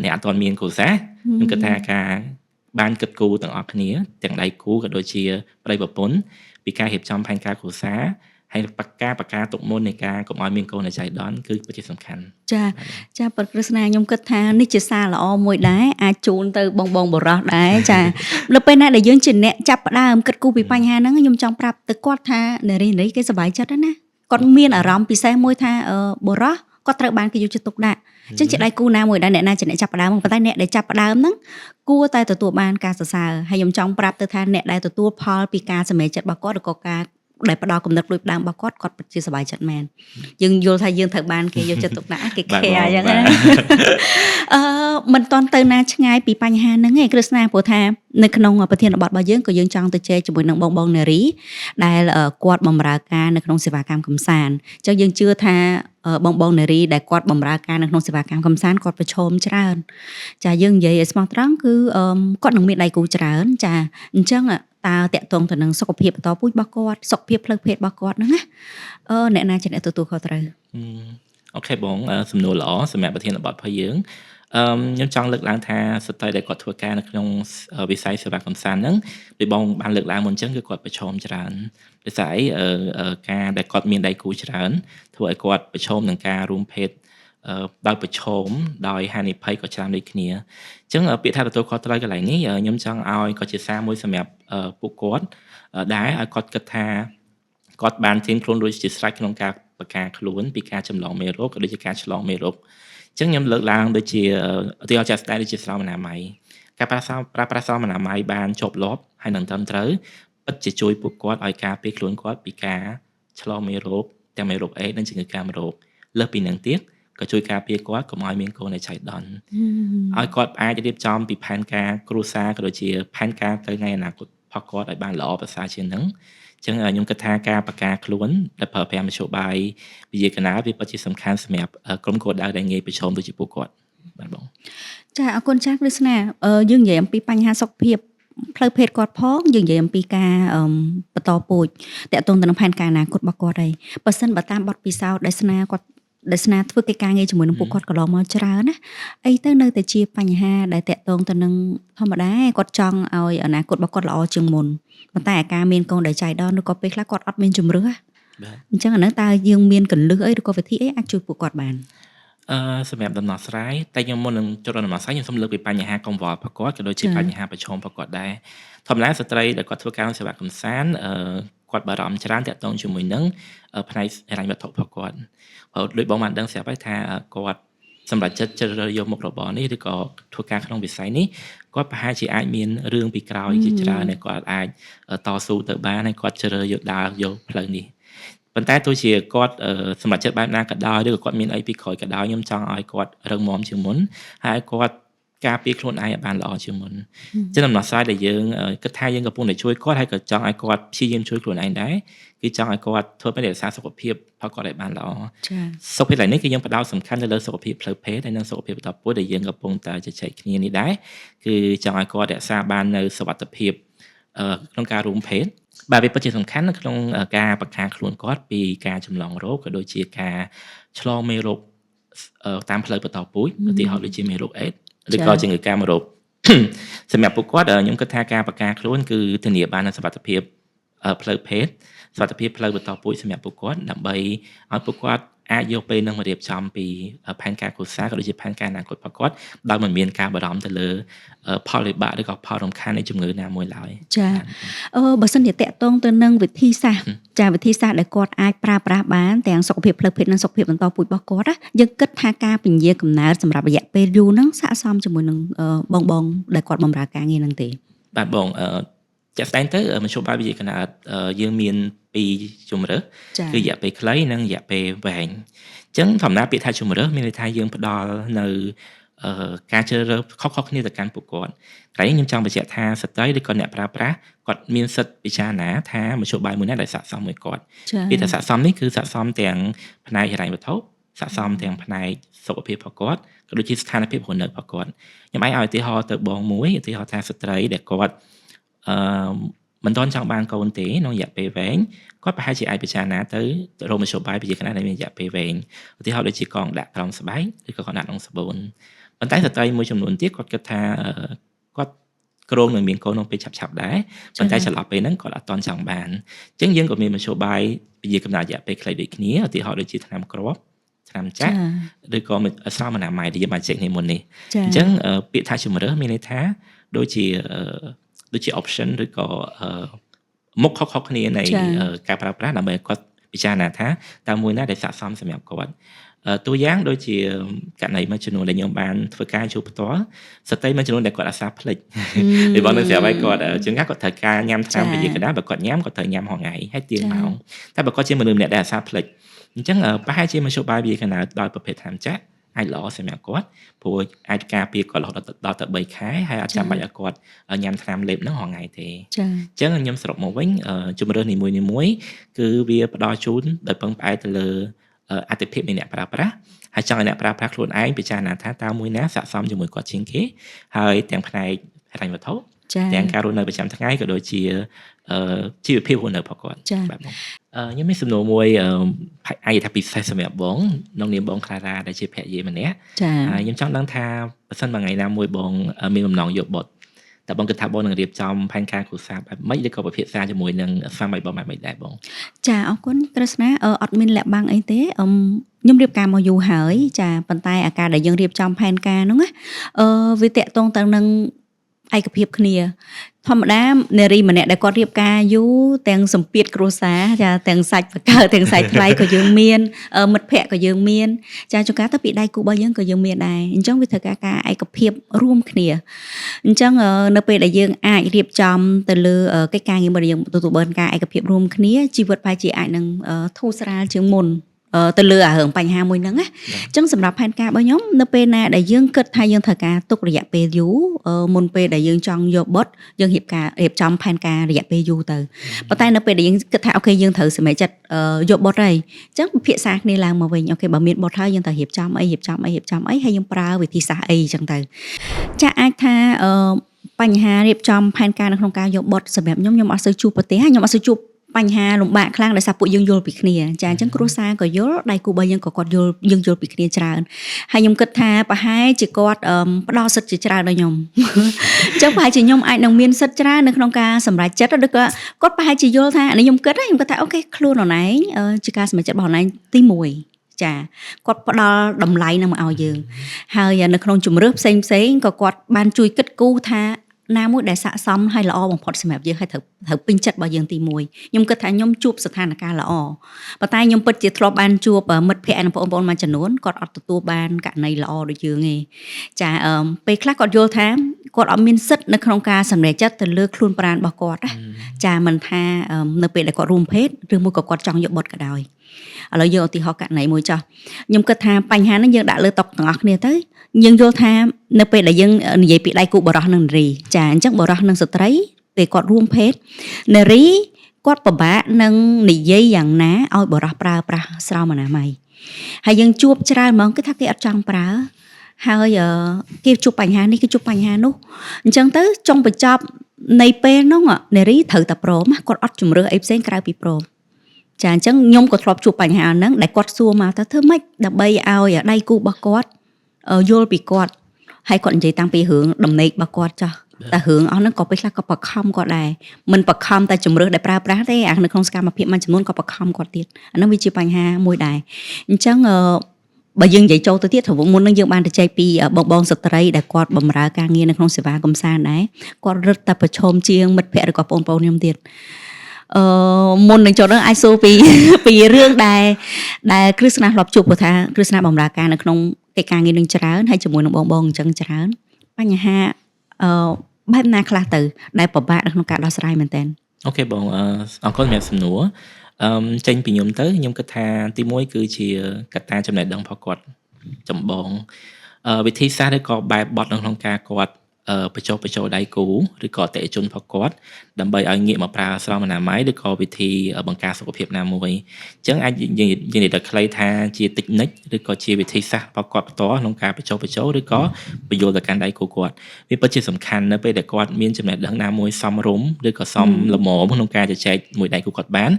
អ្នកអត់ទាន់មានគ្រួសារខ្ញុំគិតថាការបានគិតគូរទាំងអស់គ្នាទាំងដៃគូក៏ដូចជាប្តីប្រពន្ធពីការរៀបចំផែនការគ្រួសារហើយប្រកាសទុកមុននៃការកុំឲ្យមានកូននៅចៃដន្យគឺពិតជាសំខាន់ចាប្រក្រស្នាខ្ញុំគិតថានេះជាសារល្អមួយដែរអាចជូនទៅបងបរោះដែរចានៅពេលណាដែលយើងជាអ្នកចាប់ផ្ដើមគិតគូរពីបញ្ហាហ្នឹងខ្ញុំចង់ប្រាប់ទៅគាត់ថានារីគេសប្បាយចិត្តណាគាត់មានអារម្មណ៍ពិសេសមួយថាបរោះគាត់ត្រូវបានគេយកចិត្តទុកដាក់អញ្ចឹងជាដៃគូណាមួយដែរអ្នកណាជាអ្នកចាប់ផ្ដើមប៉ុន្តែអ្នកដែលចាប់ផ្ដើមហ្នឹងគួរតែទទួលបានការសរសើរហើយខ្ញុំចង់ប្រាប់ទៅថាអ្នកដែលទទួលផលពីការសម្រេចចិត្តរបស់គាត់ឬក៏ការ ដែលផ្ដល់គំនិតដូចដើមរបស់គាត់ពិតជាសប្បាយចិត្តមែនយើងយល់ថាយើងត្រូវបានគេយកចិត្តទុកដាក់គេ care អញ្ចឹងណាមិនតន់ទៅណាឆ្ងាយពីបញ្ហាហ្នឹងឯងគ្រឹស្ណាព្រោះថានៅក្នុងប្រធានបទរបស់យើងក៏យើងចង់ទៅជែកជាមួយនឹងបងនារីដែលគាត់បម្រើការនៅក្នុងសេវាកម្មកំសាន្តអញ្ចឹងយើងជឿថាបងនារីដែលគាត់បម្រើការនៅក្នុងសេវាកម្មកំសាន្តគាត់ប្រឈមច្រើនចាយើងនិយាយឲ្យស្មោះត្រង់គឺគាត់នឹងមានដៃគូច្រើនចាអញ្ចឹងតើតកតងទៅនឹងសុខភាពបន្តពូជរបស់គាត់សុខភាពផ្លូវភេទរបស់គាត់ហ្នឹងណាអ្នកណាជាអ្នកទទួលខុសត្រូវអូខេបងសំណួរល្អសម្រាប់ប្រធានបទរបស់យើងខ្ញុំចង់លើកឡើងថាស្ត្រីដែលគាត់ធ្វើការនៅក្នុងវិស័យសេវាកម្មសាន្តហ្នឹងដោយបងបានលើកឡើងមុនអញ្ចឹងគឺគាត់ប្រឈមច្រើនដោយសារការដែលគាត់មានដៃគូច្រើនធ្វើឲ្យគាត់ប្រឈមនឹងការរួមភេទដោយប្រឈមដោយហានិភ័យក៏ច្រើនដូចគ្នាអញ្ចឹងពាក្យថាទទួលខុសត្រូវកន្លែងនេះខ្ញុំចង់ឲ្យក៏ជាសារមួយសម្រាប់ពួកគាត់ដែលឲ្យគាត់គិតថាគាត់បានធៀងខ្លួនរួចជាស្រេចក្នុងការប្រកាសខ្លួនពីការចម្លងមេរោគក៏ដូចជាការឆ្លងមេរោគអញ្ចឹងខ្ញុំលើកឡើងដូចជាឧទាហរណ៍ជាក់ស្ដែងដូចជាស្រោមអនាម័យការប្រើប្រាស់ស្រោមអនាម័យបានជាប់លាប់ហើយនឹងត្រឹមត្រូវពិតជាជួយពួកគាត់ឲ្យការពារខ្លួនគាត់ពីការឆ្លងមេរោគទាំងមេរោគអេដនិងជំងឺកាមរោគលើសពីនឹងទៀតក៏ជួយការពារគាត់កុំឲ្យមានកូនដែលចៃដន្យឲ្យគាត់អាចរៀបចំពីផែនការគ្រួសារក៏ដូចជាផែនការទៅថ្ងៃអនាគតរបស់គាត់ឲ្យបានល្អប្រសើរជាងហ្នឹងអញ្ចឹងខ្ញុំគិតថាការប្រកាសខ្លួនដែលប្រើប្រាស់មធ្យោបាយវិទ្យាសាស្ត្រវាពិតជាសំខាន់សម្រាប់ក្រុមគោលដៅដែលងាយប្រឈមដូចជាពួកគាត់បាទបងចាអរគុណចាស់គ្រឹស្ណាយើងនិយាយអំពីបញ្ហាសុខភាពផ្លូវភេទគាត់ផងយើងនិយាយអំពីការបន្តពូជតកតងទៅនឹងផែនការអនាគតរបស់គាត់ហើយបើសិនបើតាមបទពិសោធន៍ដែលស្នាធ្វើកិច្ចការងារជាមួយនឹងពួកគាត់កន្លងមកច្រើនណាអីទៅនៅតែជាបញ្ហាដែលតកតងទៅនឹងធម្មតាគាត់ចង់ឲ្យអនាគតរបស់គាត់ល្អជាងមុនប៉ុន្តែអាការមានកូនដែលចៃដន្យឬក៏ពេលខ្លះគាត់អត់មានជំរឿសអញ្ចឹងអានោះតើយើងមានកលឹះអីឬក៏វិធីអីអាចជួយពួកគាត់បានសម្រាប់ដំណោះស្រាយតែខ្ញុំមុននឹងចូលដំណោះស្រាយខ្ញុំសូមលើកពីបញ្ហាកង្វល់របស់គាត់ក៏ដូចជាបញ្ហាប្រឈមរបស់គាត់ដែរធម្មតាស្ត្រីដែលគាត់ធ្វើការក្នុងសេវាកម្មសាន្តគាត់បារម្ភច្រើនតាក់ទងជាមួយនឹងផ្នែកហិរញ្ញវត្ថុរបស់គាត់ដោយបងបានដឹងស្រាប់ហើយថាគាត់សម្រាប់ចិត្តជ្រើសរើសយកមុខរបរនេះឬក៏ធ្វើការក្នុងវិស័យនេះគាត់ប្រហែលជាអាចមានរឿងពីក្រោយជាច្រើនដែលគាត់អាចតស៊ូទៅបានហើយគាត់ជ្រើសរើសយកដើរយកផ្លូវនេះប៉ុន្តែទោះជាគាត់សម្រាប់ចិត្តបែបណាក៏ដោយឬក៏គាត់មានអីពីក្រោយក៏ដោយខ្ញុំចង់ឲ្យគាត់រឹងមាំជាងមុនហើយគាត់ការពារខ្លួនឯងឲ្យបានល្អជាងមុនចឹងដំណោះស្រាយដែលយើងគិតថាយើងកំពុងតែជួយគាត់ហើយក៏ចង់ឲ្យគាត់ព្យាយាមជួយខ្លួនឯងដែរគឺចង់ឲ្យគាត់ធ្វើឲ្យរក្សាសុខភាពរបស់គាត់ឲ្យបានល្អចា៎សុខភាពនេះគឺយើងផ្ដោតសំខាន់ទៅលើសុខភាពផ្លូវភេទហើយនិងសុខភាពបន្តពូជដែលយើងកំពុងតែជជែកគ្នានេះដែរគឺចង់ឲ្យគាត់រក្សាបាននៅសុខភាពក្នុងការរួមភេទបាទវាពិតជាសំខាន់នៅក្នុងការប្រកាសខ្លួនគាត់ពីការចម្លងរោគក៏ដូចជាការឆ្លងមេរោគតាមផ្លូវបន្តពូជឧទាហរណ៍ដូចជាមេរោគអេដឬក៏ជំងឺកាមរោគសម្រាប់ពួកគាត់ខ្ញុំគិតថាការប្រកាសខ្លួនគឺធានាបាននូវសុខភាពផ្លូវភេទសុខភាពផ្លូវបន្តពូជសម្រាប់ពួកគាត់ដើម្បីឲ្យពួកគាត់អាចយកពេលនឹងមករៀបចំពីផែនការគ្រួសារក៏ដូចជាផែនការអនាគតរបស់គាត់ដោយមិនមានការបារម្ភទៅលើផលវិបាកឬក៏ផលរំខាននៃជំងឺណាមួយឡើយចាបើសិនជាតកតងទៅនឹងវិធីសាស្ត្រវិធីសាស្ត្រដែលគាត់អាចប្រើប្រាស់បានទាំងសុខភាពផ្លូវភេទនិងសុខភាពបន្តពូជរបស់គាត់ណាយើងគិតថាការពន្យាកំណើតសម្រាប់រយៈពេលយូរហ្នឹងស័ក្តិសមជាមួយនឹងបងដែលគាត់បម្រើការងារហ្នឹងទេបាទបងជាក់ស្ដែងទៅមធ្យោបាយវិទ្យាសាស្ត្រយើងមាន2ជម្រើសគឺរយៈពេលខ្លីនិងរយៈពេលវែងអញ្ចឹងធម្មតាពាក្យថាជម្រើសមានន័យថាយើងផ្ដល់នៅការជ្រើសរើសខុសៗគ្នាទៅកាន់ពួកគាត់តែខ្ញុំចង់បញ្ជាក់ថាស្ត្រីឬក៏អ្នកប្រើប្រាស់គាត់មានសិទ្ធិពិចារណាថាមធ្យោបាយមួយណាដែលស័ក្តិសមមួយគាត់ពាក្យថាស័ក្តិសមនេះគឺស័ក្តិសមទាំងផ្នែកហិរញ្ញវត្ថុស័ក្តិសមទាំងផ្នែកសុខភាពរបស់គាត់ក៏ដូចជាស្ថានភាពរស់នៅរបស់គាត់ខ្ញុំឲ្យឧទាហរណ៍ទៅបងមួយឧទាហរណ៍ថាស្ត្រីដែលគាត់មិនទាន់ចង់បានកូនទេក្នុងរយៈពេលវែងគាត់ប្រហែលជាអាចពិចារណាទៅរកមធ្យោបាយវិទ្យាសាស្ត្រដែលមានរយៈពេលវែងឧទាហរណ៍ដូចជាកងដាក់ក្រោមស្បែកឬក៏កងដាក់ក្នុងសាប៊ូនប៉ុន្តែស្ត្រីមួយចំនួនទៀតគាត់គិតថាគាត់គ្រោងនឹងមានកូនក្នុងពេលឆាប់ៗដែរប៉ុន្តែចន្លោះពេលហ្នឹងគាត់អត់ទាន់ចង់បានអញ្ចឹងយើងក៏មានមធ្យោបាយវិទ្យាកំណត់រយៈពេលខ្លីដូចគ្នាឧទាហរណ៍ដូចជាថ្នាំគ្រាប់ថ្នាំចាក់ឬក៏ស្រោមអនាម័យដែលយើងបានជែកនេះមុននេះអញ្ចឹងពាក្យថាជំរើសមានន័យថាដូចជា option ឬក៏មុខខុសៗគ្នានៃការប្រើប្រាស់ដើម្បីគាត់ពិចារណាថាតើមួយណាដែលស័ក្តិសមសម្រាប់គាត់ តួយ៉ាងដូចជាករណីមួយចំនួនដែលខ្ញុំបានធ្វើការជួបផ្ទាល់ស្ត្រីមួយចំនួនដែលគាត់អាសាភ្លេចពីបងនឹងស្រាប់ហើយគាត់ជាងគាត់ត្រូវការញ៉ាំថ្នាំវិទ្យាក៏ដែរបើគាត់ញ៉ាំគាត់ត្រូវញ៉ាំរាល់ថ្ងៃហើយទៀងម៉ោងតែបើគាត់ជាមនុស្សម្នាក់ដែលអាសាភ្លេចអញ្ចឹងប្រហែលជាមធ្យោបាយវិទ្យាក៏ដែរដោយប្រភេទថ្នាំចាក់អាចល្អសម្រាប់គាត់ព្រោះអាចការពារគាត់រហូតដល់ទៅ3ខែហើយអត់ចាំបាច់ឲ្យគាត់ញ៉ាំថ្នាំលេបហ្នឹងរាល់ថ្ងៃទេអញ្ចឹងខ្ញុំសរុបមកវិញជំរឿននីមួយៗគឺវាផ្ដល់ជូនដោយពឹងផ្អែកទៅលើអត្ថិភាពនៃអ្នកប្រើប្រាស់ហើយចង់ឲ្យអ្នកប្រើប្រាស់ខ្លួនឯងពិចារណាថាតើមួយណាស័ក្តិសមជាមួយគាត់ជាងគេហើយទាំងផ្នែកហិរញ្ញវត្ថុទាំងការរស់នៅប្រចាំថ្ងៃក៏ដូចជាជីវភាពរស់នៅរបស់គាត់បាទបងខ្ញុំមានសំណួរមួយអាចថាពិសេសសម្រាប់បងក្នុងនាមបង Clara ដែលជាភរិយាម្នាក់ហើយខ្ញុំចង់ដឹងថាបើសិនមួយថ្ងៃណាមួយបងមានបំណងយកបុត្រតែបងគិតថាបងនឹងរៀបចំផែនការគ្រួសារបែបម៉េចឬក៏ពិភាក្សាជាមួយនឹងស្វាមីបងបែបម៉េចដែរបងចាអរគុណក្រស្នាអត់មានលាក់បាំងអីទេខ្ញុំរៀបការមកយូរហើយចាប៉ុន្តែអាការដែលយើងរៀបចំផែនការហ្នឹងណាវាតាក់ទងទៅនឹងឯកភាពគ្នាធម្មតានារីម្នាក់ដែលគាត់រៀបការយូរទាំងសម្ពាធគ្រួសារចាទាំងសាច់បកើទាំងសាច់ថ្លៃក៏យើងមានមិត្តភ័ក្តិក៏យើងមានចាជួនកាលទៅពីដៃគូរបស់យើងក៏យើងមានដែរអញ្ចឹងវាត្រូវការឯកភាពរួមគ្នាអញ្ចឹងនៅពេលដែលយើងអាចរៀបចំទៅលើកិច្ចការងាររបស់យើងទទួលបានការឯកភាពរួមគ្នាជីវិតប្រហែលជាអាចនឹងធូរស្រាលជាងមុនទៅលើរឿងបញ្ហាមួយហ្នឹងណាអញ្ចឹងសម្រាប់ផែនការរបស់ខ្ញុំនៅពេលណាដែលយើងគិតថាយើងត្រូវការទុករយៈពេលយូរមុនពេលដែលយើងចង់យកបុត្រយើងរៀបចំផែនការរយៈពេលយូរទៅប៉ុន្តែនៅពេលដែលយើងគិតថាអូខេយើងត្រូវសម្រេចចិត្តយកបុត្រហើយអញ្ចឹងពិភាក្សាគ្នាឡើងមកវិញអូខេបើមានបុត្រហើយយើងត្រូវរៀបចំអីហើយយើងប្រើវិធីសាស្ត្រអីអញ្ចឹងទៅចាអាចថាបញ្ហារៀបចំផែនការនៅក្នុងការយកបុត្រសម្រាប់ខ្ញុំអត់សូវជួបប្រទេសខ្ញុំអត់សូវជួបបញ្ហាលំបាកខ្លាំងដោយសារពួកយើងយល់ពីគ្នាចាអញ្ចឹងគ្រួសារក៏យល់ដៃគូរបស់យើងក៏គាត់យល់យើងយល់ពីគ្នាច្រើនហើយខ្ញុំគិតថាប្រហែលជាគាត់ផ្ដល់សិទ្ធិជាច្រើនដល់ខ្ញុំអញ្ចឹងប្រហែលជាខ្ញុំអាចនឹងមានសិទ្ធិច្រើននៅក្នុងការសម្រេចចិត្តឬក៏គាត់ប្រហែលជាយល់ថាអានេះខ្ញុំគិតថាអូខេខ្លួននរណែងជាការសម្រេចចិត្តរបស់នរណែងទី1ចាគាត់ផ្ដល់តម្លៃនឹងមកឲ្យយើងហើយនៅក្នុងជំរឿសផ្សេងក៏គាត់បានជួយគិតគូរថាណាមួយដែលស័ក្តិសមហើយល្អបំផុតសម្រាប់យើងហើយត្រូវពេញចិត្តរបស់យើងទី1ខ្ញុំគិតថាខ្ញុំជួបស្ថានភាពល្អប៉ុន្តែខ្ញុំពិតជាធ្លាប់បានជួបមិត្តភ័ក្តិនិងបងប្អូនមួយចំនួនគាត់អត់ទទួលបានករណីល្អដូចយើងទេចាពេលខ្លះគាត់យល់ថាគាត់អត់មានសិទ្ធិនៅក្នុងការសម្រេចចិត្តទៅលើខ្លួនប្រាណរបស់គាត់ណាចាមិនថានៅពេលដែលគាត់រួមភេទឬមួយក៏គាត់ចង់យកបុត្រក៏ដោយឥឡូវយើងឧទាហរណ៍ករណីមួយចុះខ្ញុំគិតថាបញ្ហាហ្នឹងយើងដាក់លើតុទាំងអស់គ្នាទៅយើងយល់ថានៅពេលដែលយើងនិយាយពីដៃគូបរិសុទ្ធនិងនារីចាអញ្ចឹងបរិសុទ្ធនិងស្ត្រីពេលគាត់រួមភេទនារីគាត់ពិបាកនឹងនិយាយយ៉ាងណាឲ្យបរិសុទ្ធប្រើប្រាស់ស្រោមអនាម័យហើយយើងជួបច្រើនហ្មងគឺថាគេអត់ចង់ប្រើហើយគេជួបបញ្ហានេះគេជួបបញ្ហានោះអញ្ចឹងទៅចុងបញ្ចប់នៃពេលហ្នឹងនារីត្រូវតែព្រមគាត់អត់ជំរឿអីផ្សេងក្រៅពីព្រមចាអញ្ចឹងខ្ញុំក៏ធ្លាប់ជួបបញ្ហាហ្នឹងដែលគាត់សួរមកថាធ្វើម៉េចដើម្បីឲ្យដៃគូរបស់គាត់យល់ពីគាត់ហើយគាត់និយាយតាំងពីរឿងដំណេករបស់គាត់ចាស់តែរឿងអស់ហ្នឹងក៏ពេលខ្លះក៏បខំគាត់ដែរមិនបខំតែជំរឿសដែលប្រើប្រាស់ទេអានៅក្នុងសកម្មភាពមួយចំនួនក៏បខំគាត់ទៀតអាហ្នឹងវាជាបញ្ហាមួយដែរអញ្ចឹងបើយើងនិយាយចូលទៅទៀតទៅមុននឹងយើងបានទៅចែកពីបងស្ត្រីដែលគាត់បម្រើការងារនៅក្នុងសេវាកំសាន្តដែរគាត់រឹតតែប្រឈមជាងមិត្តភ័ក្តិឬក៏បងប្អូនខ្ញុំទៀតមុននឹងចូលនឹងអាចសួរពីរឿងដែលគ្រឹស្ណាធ្លាប់ជួបព្រោះថាគ្រឹស្ណាបម្រើការនៅក្នុងកិច្ចការងារនឹងច្រើនហើយជាមួយនឹងបងអញ្ចឹងច្រើនបញ្ហាបែបណាខ្លះទៅដែលពិបាកនៅក្នុងការដោះស្រាយមែនតើអូខេបងអរគុណសម្រាប់សំណួរចេញពីខ្ញុំទៅខ្ញុំគិតថាទី1គឺជាកត្តាចំណេះដឹងរបស់គាត់ចម្បងវិធីសាស្ត្រឬក៏បែបបទនៅក្នុងការគាត់បញ្ចុះដៃគូឬក៏អតិថិជនរបស់គាត់ដើម្បីឲ្យងាកមកប្រើស្រោមអនាម័យឬក៏វិធីបង្ការសុខភាពណាមួយអញ្ចឹងអាចនិយាយទៅខ្លីថាជាតិចនិចឬក៏ជាវិធីសាស្ត្ររបស់គាត់ផ្ទាល់ក្នុងការបញ្ចុះឬក៏បញ្យល់ទៅកាន់ដៃគូគាត់វាពិតជាសំខាន់នៅពេលដែលគាត់មានចំណេះដឹងណាមួយសមរម្យឬក៏សមល្មមក្នុងការជជែកមួយដៃគូគាត់បាន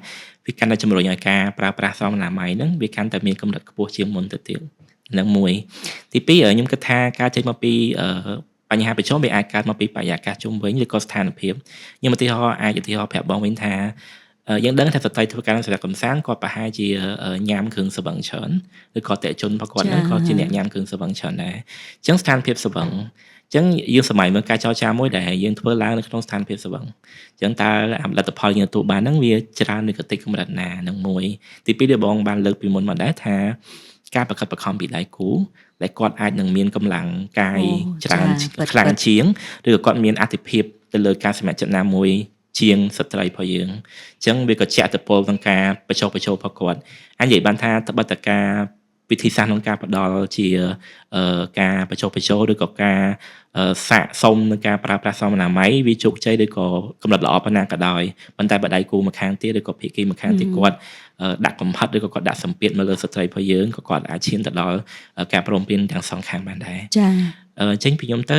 វាកាន់តែជំរុញឲ្យការប្រើប្រាស់ស្រោមអនាម័យហ្នឹងវាកាន់តែមានកម្រិតខ្ពស់ជាងមុនទៅទៀតនឹងមួយទី2ខ្ញុំគិតថាការចេញមកពីបញ្ហាប្រឈមវាអាចកើតមកពីបរិយាកាសជុំវិញឬក៏ស្ថានភាពខ្ញុំឧទាហរណ៍ប្រាប់បងវិញថាយើងដឹងថាស្ត្រីធ្វើការនៅសេវាកំសាន្តគាត់ប្រហែលជាញ៉ាំគ្រឿងស្រវឹងច្រើនឬក៏តេជជនរបស់គាត់ហ្នឹងក៏ជាអ្នកញ៉ាំគ្រឿងស្រវឹងច្រើនដែរអញ្ចឹងស្ថានភាពស្រវឹងអញ្ចឹងយើងសម័យមើលការចរចាមួយដែលយើងធ្វើឡើងនៅក្នុងស្ថានភាពស្រវឹងអញ្ចឹងតើលទ្ធផលយើងទទួលបានហ្នឹងវាច្រើនឬក៏តិចកម្រិតណានឹងមួយទី2ដែលបងបានលើកពីមុនមកដែរថា ការប្រកបប្រខំពីដៃគូដែលគាត់អាចនឹងមានកម្លាំងកាយ អូ ច្រើន ចា ខ្លាំង ពិតៗ ជាងឬក៏គាត់មានអធិភាពទៅលើការសម្រេចចិត្តណាមួយជាងស្ត្រីរបស់យើងអញ្ចឹងវាក៏ជាក់ទៅពលក្នុងការបញ្ចុះបញ្ចូលរបស់គាត់អញនិយាយបានថាត្បិតតែការវិធីសាស្ត្រក្នុងការផ្ដល់ជាការបញ្ចុះបញ្ចូលឬក៏ការសាកសុំនឹងការប្រើប្រាស់សមអនាម័យវាជោគជ័យឬក៏កម្រិតល្អប៉ុណ្ណាក៏ដោយប៉ុន្តែបើដៃគូម្ខាងទៀតឬក៏ភាគីម្ខាងទៀតគាត់ដាក់កំហិតឬក៏គាត់ដាក់សម្ពាធមកលើស្ត្រីរបស់យើងក៏គាត់អាចឈានទៅដល់ការព្រមព្រៀងទាំងសងខាងបានដែរ ចា ចេញពីខ្ញុំទៅ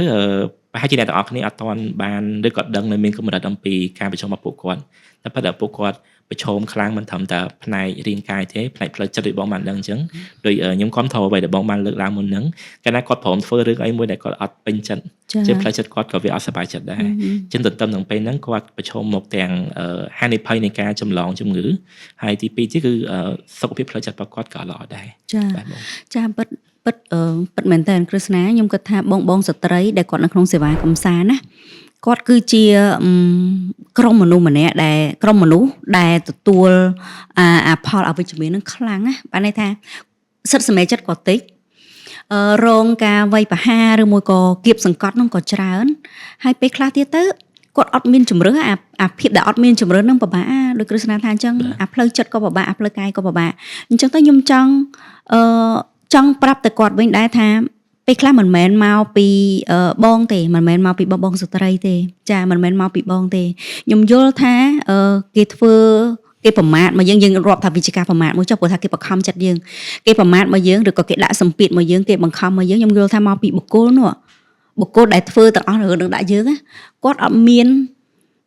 ប្រហែលជាអ្នកទាំងអស់គ្នាអត់ទាន់បានឬក៏ដឹងនៅមានកម្រិតអំពីការប្រជុំរបស់ពួកគាត់តែប៉ុន្តែពួកគាត់ប្រឈមខ្លាំងមិនត្រឹមតែផ្នែករាងកាយទេផ្នែកផ្លូវចិត្តរបស់បងបានដឹងអញ្ចឹងដោយខ្ញុំគ្រប់គ្រងអ្វីដែលបងបានលើកឡើងមុនហ្នឹងកាលណាគាត់ព្រមធ្វើរឿងអីមួយដែលគាត់អត់ពេញចិត្តជាផ្លូវចិត្តគាត់ក៏វាអត់សប្បាយចិត្តដែរអញ្ចឹងទន្ទឹមនឹងពេលហ្នឹងគាត់ប្រឈមមុខទាំងហានិភ័យនៃការចម្លងជំងឺហើយទី2ទៀតគឺសុខភាពផ្លូវចិត្តរបស់គាត់ក៏ល្អដែរ ចា បាទបង ចាពិតពិតមែនតើគ្រឹស្ណាខ្ញុំគិតថាបងស្ត្រីដែលគាត់នៅក្នុងសេវាកំសាន្តណាគាត់គឺជាក្រុមមនុស្សម្នាក់ដែលទទួលអាផលអវិជ្ជមាននឹងខ្លាំងណាបានន័យថាសិទ្ធិសម្រេចចិត្តគាត់តិចរងការវាយប្រហារឬមួយក៏គៀបសង្កត់នឹងក៏ច្រើនហើយពេលខ្លះទៀតទៅគាត់អត់មានជំរឿអាភាពដែលអត់មានជំរឿនឹងពិបាកដោយគ្រឹស្ណាថាអញ្ចឹងអាផ្លូវចិត្តក៏ពិបាកអាផ្លូវកាយក៏ពិបាកអញ្ចឹងទៅខ្ញុំចង់ប្រាប់ទៅគាត់វិញដែរថាពេលខ្លះមិនមែនមកពីបងទេមិនមែនមកពីបងស្ត្រីទេចាមិនមែនមកពីបងទេខ្ញុំយល់ថាគេធ្វើគេប្រមាថមកយើងរាប់ថាវិជាការប្រមាថមួយចុះព្រោះថាគេបង្ខំចិត្តយើងគេប្រមាថមកយើងឬក៏គេដាក់សម្ពាធមកយើងគេបង្ខំមកយើងខ្ញុំយល់ថាមកពីបុគ្គលដែលធ្វើទាំងអស់រឿងនឹងដាក់យើងគាត់អត់មាន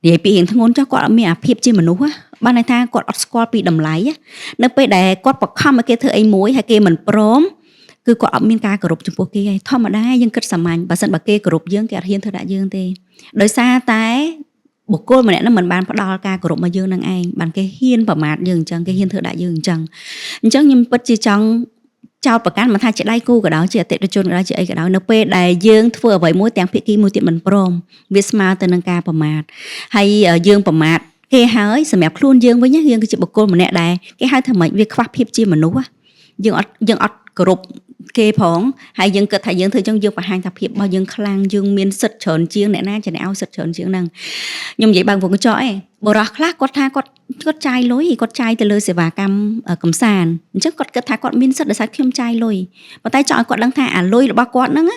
និយាយពីរឿងធ្ងន់ចុះគាត់អត់មានអាភាពជាមនុស្សបានន័យថាគាត់អត់ស្គាល់ពីតម្លៃនៅពេលដែលគាត់បង្ខំឲ្យគេធ្វើអីមួយហើយគេមិនព្រមគឺគាត់អត់មានការគោរពចំពោះគេឯងធម្មតាយើងគិតសាមញ្ញបើសិនបើគេគោរពយើងគេអត់ហ៊ានធ្វើដាក់យើងទេដោយសារតែបុគ្គលម្នាក់ហ្នឹងមិនបានផ្ដល់ការគោរពមកយើងនឹងឯងបានគេហ៊ានប្រមាថយើងអញ្ចឹងគេហ៊ានធ្វើដាក់យើងអញ្ចឹងខ្ញុំពិតជាចង់ចោតប្រកាន់មិនថាជាដៃគូក៏ដោយជាអតិថិជនក៏ដោយជាអីក៏ដោយនៅពេលដែលយើងធ្វើអ្វីមួយទាំងភាគីមួយទៀតមិនព្រមវាស្មើទៅនឹងការប្រមាថហើយយើងប្រមាថគេហើយសម្រាប់ខ្លួនយើងវិញយើងគឺជាបុគ្គលម្នាក់ដែលគេហៅថាម៉េចវាខ្វះភាពជាមនុស្សយើងអត់គោរពគេផងហើយយើងគិតថាយើងធ្វើចឹងយើងបង្ហាញថាភាពរបស់យើងខ្លាំងយើងមានសិទ្ធិច្រើនជាងអ្នកណាជាអ្នកឲ្យសិទ្ធិច្រើនជាងហ្នឹងខ្ញុំនិយាយបើកវងកញ្ចក់ឯងបរិះខ្លះគាត់ថាគាត់ចាយលុយគាត់ចាយទៅលើសេវាកម្មកំសាន្តអញ្ចឹងគាត់គិតថាគាត់មានសិទ្ធិដោយសារខ្ញុំចាយលុយប៉ុន្តែចង់ឲ្យគាត់ដឹងថាអាលុយរបស់គាត់ហ្នឹង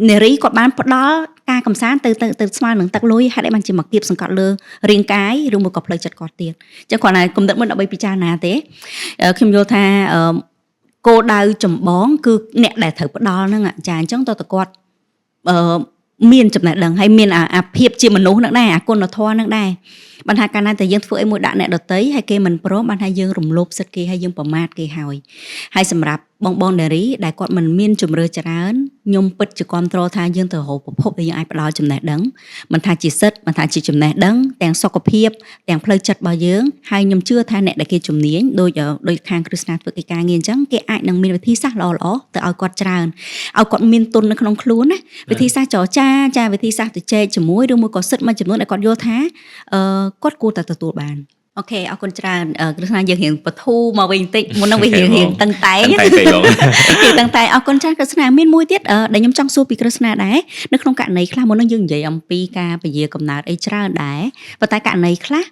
នារីគាត់បានផ្ដល់ការកំសាន្តទៅស្មើនឹងទឹកលុយហេតុអីបានជាមកគៀបសង្កត់លើរាងកាយឬមួយក៏ផ្លូវចិត្តគាត់ទៀតអញ្ចឹងគាត់ណាគំនិតមិនដើម្បីពិចារណាទេខ្ញុំយល់ថាគោលដៅចម្បងគឺអ្នកដែលត្រូវផ្ដល់ហ្នឹងចាអញ្ចឹងតើគាត់មានចំណេះដឹងហើយមានអាភាពជាមនុស្សហ្នឹងដែរអាគុណធម៌ហ្នឹងដែរបានថាកាលណាតែយើងធ្វើអីមួយដាក់អ្នកដទៃហើយគេមិនព្រមបានថាយើងរំលោភសិទ្ធិគេហើយយើងប្រមាថគេហើយសម្រាប់បងនារីដែលគាត់មិនមានជំរឿច្រើនខ្ញុំពិតជាគ្រប់គ្រងថាយើងទៅរកប្រភពដែលយើងអាចផ្ដល់ចំណេះដឹងមិនថាជាសិទ្ធិមិនថាជាចំណេះដឹងទាំងសុខភាពទាំងផ្លូវចិត្តរបស់យើងហើយខ្ញុំជឿថាអ្នកដែលគេជំនាញដូចខាងគ្រឹស្ណាធ្វើកិច្ចការងារអញ្ចឹងគេអាចនឹងមានវិធីសាស្ត្រល្អៗទៅឲ្យគាត់ច្រើនឲ្យគាត់មានទុននៅក្នុងខ្លួនណាវិធីសាស្ត្រចរចាវិធីសាស្ត្រទៅចែកជាមួយឬមួយក៏សិទ្ធិមួយចំនួនដែលគាត់យល់ថាគាត់គួរតែទទួលបានអូខេអរគុណច្រើនគ្រឹស្ណាយើងរៀងបធូរមកវិញបន្តិចមុននឹងវារៀងតឹងតែងតឹងតែអរគុណច្រើនគ្រឹស្ណាមានមួយទៀតដែលខ្ញុំចង់សួរពីគ្រឹស្ណាដែរនៅក្នុងករណីខ្លះមុននឹងយើងនិយាយអំពីការពជាកំណើតអីច្រើនដែរប៉ុន្តែករណីខ្លះ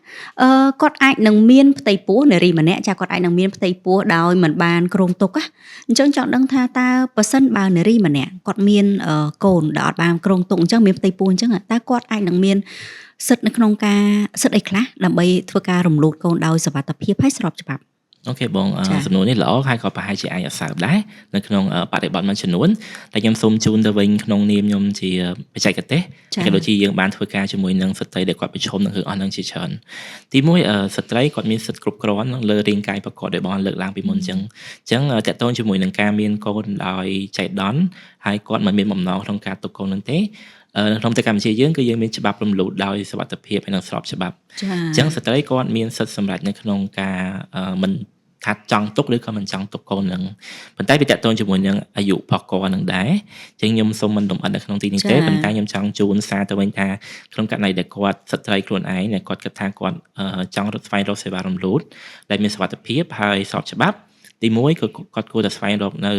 គាត់អាចនឹងមានផ្ទៃពោះនារីម្នាក់ចាគាត់អាចនឹងមានផ្ទៃពោះដោយមិនបានគ្រោងទុកអញ្ចឹងចង់ដឹងថាតើប៉ះសិនបើនារីម្នាក់គាត់មានកូនដែលអត់បានគ្រោងទុកអញ្ចឹងមានផ្ទៃពោះអញ្ចឹងតើគាត់អាចនឹងមានសិទ្ធិនៅក្នុងការសិទ្ធិអីខ្លះដើម្បីធ្វើការរំលូតកូនដោយសុវត្ថិភាពហើយស្របច្បាប់អូខេបងសំណួរនេះល្អហើយក៏ប្រហែលជាអាចអសើបដែរនៅក្នុងបរិបទមួយចំនួនតែខ្ញុំសូមជូនទៅវិញក្នុងនាមខ្ញុំជាបច្ចេកទេសក៏ដូចជាយើងបានធ្វើការជាមួយនឹងស្ត្រីដែលគាត់ប្រឈមនឹងរឿងអស់នឹងជាច្រើនទីមួយស្ត្រីគាត់មានសិទ្ធិគ្រប់គ្រាន់លើរាងកាយប្រកបដោយបងលើកឡើងពីមុនអញ្ចឹងតកតងជាមួយនឹងការមានកូនដោយចៃដន្យហើយគាត់មិនមានបំណងក្នុងការទុកកូននឹងទេក្នុងប្រទេសកម្ពុជាយើងគឺយើងមានច្បាប់រំលោភដោយសុវត្ថិភាពហើយនិងស្របច្បាប់អញ្ចឹងស្ត្រីគាត់មានសិទ្ធិសម្រេចនៅក្នុងការមិនថាចង់ទុកឬក៏មិនចង់ទុកកូននឹងប៉ុន្តែវាតកតងជាមួយនឹងអាយុរបស់គាត់នឹងដែរអញ្ចឹងខ្ញុំសូមមិនលំអិតនៅក្នុងទីនេះទេប៉ុន្តែខ្ញុំចង់ជូនសារទៅវិញថាក្នុងករណីដែលគាត់ស្ត្រីខ្លួនឯងដែលគាត់គិតថាគាត់ចង់រត់ស្វែងរកសេវារំលោភដែលមានសុវត្ថិភាពហើយស្របច្បាប់ ទី1គឺគាត់គួរតែស្វែងរកនៅ